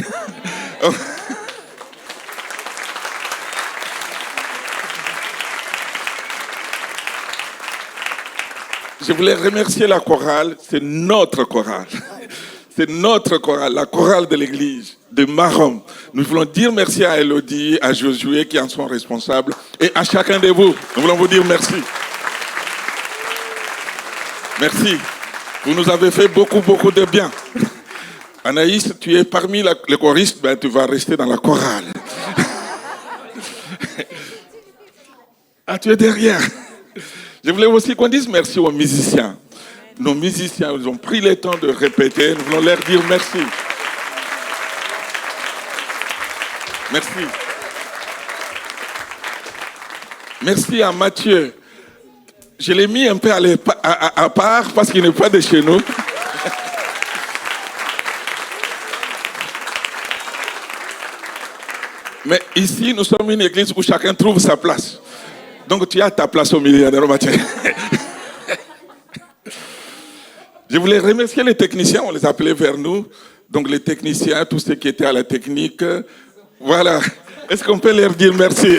Je voulais remercier la chorale, c'est notre chorale. C'est notre chorale, la chorale de l'église de Marom. Nous voulons dire merci à Elodie, à Josué qui en sont responsables et à chacun de vous. Nous voulons vous dire merci. Merci. Vous nous avez fait beaucoup de bien. Anaïs, tu es parmi les choristes, ben, tu vas rester dans la chorale. Ah, tu es derrière. Je voulais aussi qu'on dise merci aux musiciens. Nos musiciens, ils ont pris le temps de répéter. Nous voulons leur dire merci. Merci. Merci à Mathieu. Je l'ai mis un peu à part parce qu'il n'est pas de chez nous. Mais ici, nous sommes une église où chacun trouve sa place. Donc tu as ta place au milieu, Mathieu. Je voulais remercier les techniciens, on les appelait vers nous. Donc les techniciens, tous ceux qui étaient à la technique. Voilà. Est-ce qu'on peut leur dire merci?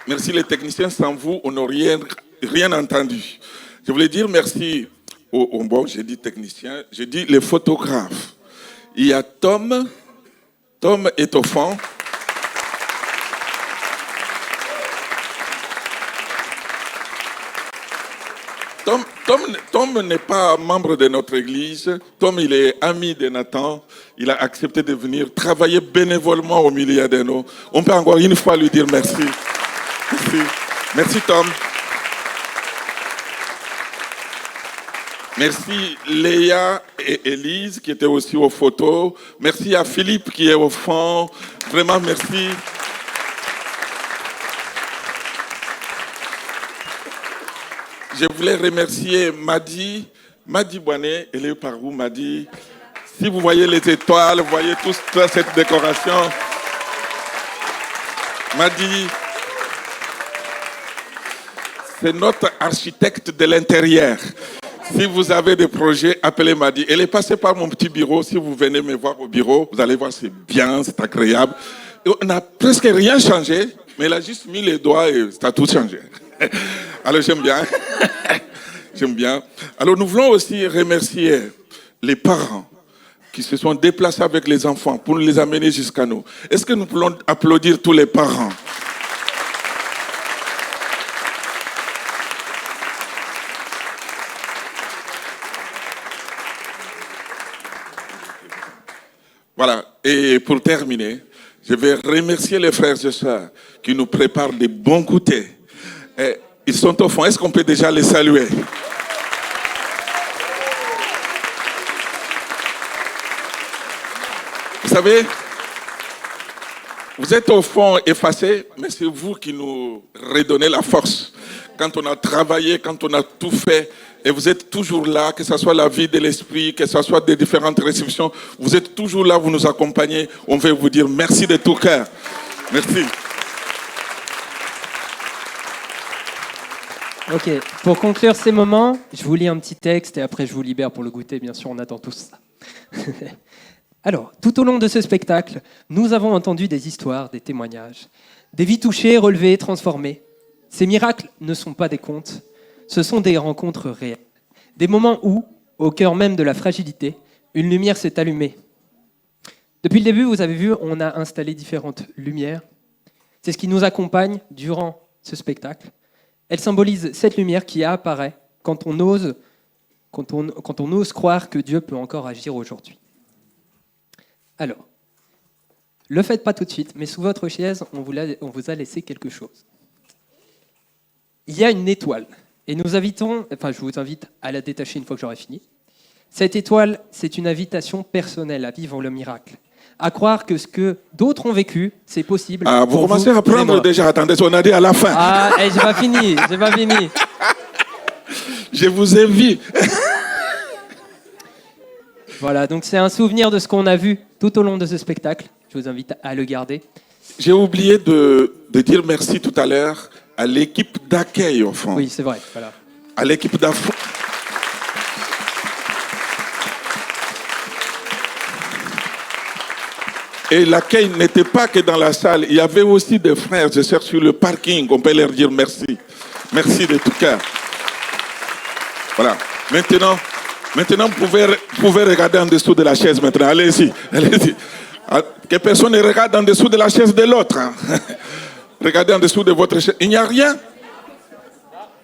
Merci les techniciens, sans vous, on n'aurait rien entendu. Je voulais dire merci bon, j'ai dit technicien, j'ai dit les photographes. Il y a Tom est au fond. Tom n'est pas membre de notre église. Tom, il est ami de Nathan. Il a accepté de venir travailler bénévolement au milieu de nous. On peut encore une fois lui dire merci. Merci, merci Tom. Merci Léa et Élise qui étaient aussi aux photos. Merci à Philippe qui est au fond. Vraiment merci. Je voulais remercier Madi Boinet. Elle est par où, Madi? Si vous voyez les étoiles, vous voyez toute cette décoration. Madi, c'est notre architecte de l'intérieur. Si vous avez des projets, appelez Madi. Elle est passée par mon petit bureau. Si vous venez me voir au bureau, vous allez voir, c'est bien, c'est agréable. Et on n'a presque rien changé, mais elle a juste mis les doigts et ça a tout changé. Alors j'aime bien. J'aime bien. Alors nous voulons aussi remercier les parents qui se sont déplacés avec les enfants pour les amener jusqu'à nous. Est-ce que nous pouvons applaudir tous les parents? Voilà. Et pour terminer, je vais remercier les frères et sœurs qui nous préparent des bons goûters. Et ils sont au fond. Est-ce qu'on peut déjà les saluer? Vous savez, vous êtes au fond effacés, mais c'est vous qui nous redonnez la force. Quand on a travaillé, quand on a tout fait, et vous êtes toujours là, que ce soit la vie de l'esprit, que ce soit des différentes réceptions, vous êtes toujours là, vous nous accompagnez. On veut vous dire merci de tout cœur. Merci. Ok, pour conclure ces moments, je vous lis un petit texte et après je vous libère pour le goûter, bien sûr, on attend tous ça. Alors, tout au long de ce spectacle, nous avons entendu des histoires, des témoignages, des vies touchées, relevées, transformées. Ces miracles ne sont pas des contes, ce sont des rencontres réelles. Des moments où, au cœur même de la fragilité, une lumière s'est allumée. Depuis le début, vous avez vu, on a installé différentes lumières. C'est ce qui nous accompagne durant ce spectacle. Elle symbolise cette lumière qui apparaît quand on ose croire que Dieu peut encore agir aujourd'hui. Alors, le faites pas tout de suite, mais sous votre chaise, on vous a laissé quelque chose. Il y a une étoile, et je vous invite à la détacher une fois que j'aurai fini. Cette étoile, c'est une invitation personnelle à vivre le miracle. À croire que ce que d'autres ont vécu, c'est possible. Ah, vous commencez à prendre déjà. Attendez, on a dit à la fin. Ah, j'ai pas fini. Je vous ai vu. Voilà, donc c'est un souvenir de ce qu'on a vu tout au long de ce spectacle. Je vous invite à le garder. J'ai oublié de dire merci tout à l'heure à l'équipe d'accueil, au fond. Oui, c'est vrai. Voilà. À l'équipe d'accueil. Et l'accueil n'était pas que dans la salle. Il y avait aussi des frères et sœurs sur le parking. On peut leur dire merci. Merci de tout cœur. Voilà. Maintenant, vous pouvez regarder en dessous de la chaise maintenant. Allez-y. Que personne ne regarde en dessous de la chaise de l'autre. Hein. Regardez en dessous de votre chaise. Il n'y a rien.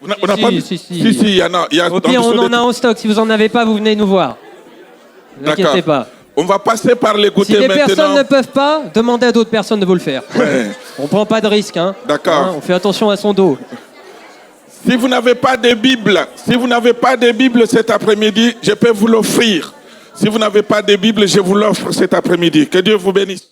On n'a pas vu. Si, il y en a. Au pire, on en a en stock. Si vous n'en avez pas, vous venez nous voir. Ne vous inquiétez pas. On va passer par les goûters maintenant. Si les personnes ne peuvent pas, demandez à d'autres personnes de vous le faire. Ouais. On ne prend pas de risque. Hein. D'accord. Hein, on fait attention à son dos. Si vous n'avez pas de Bible, cet après-midi, je peux vous l'offrir. Si vous n'avez pas de Bible, je vous l'offre cet après-midi. Que Dieu vous bénisse.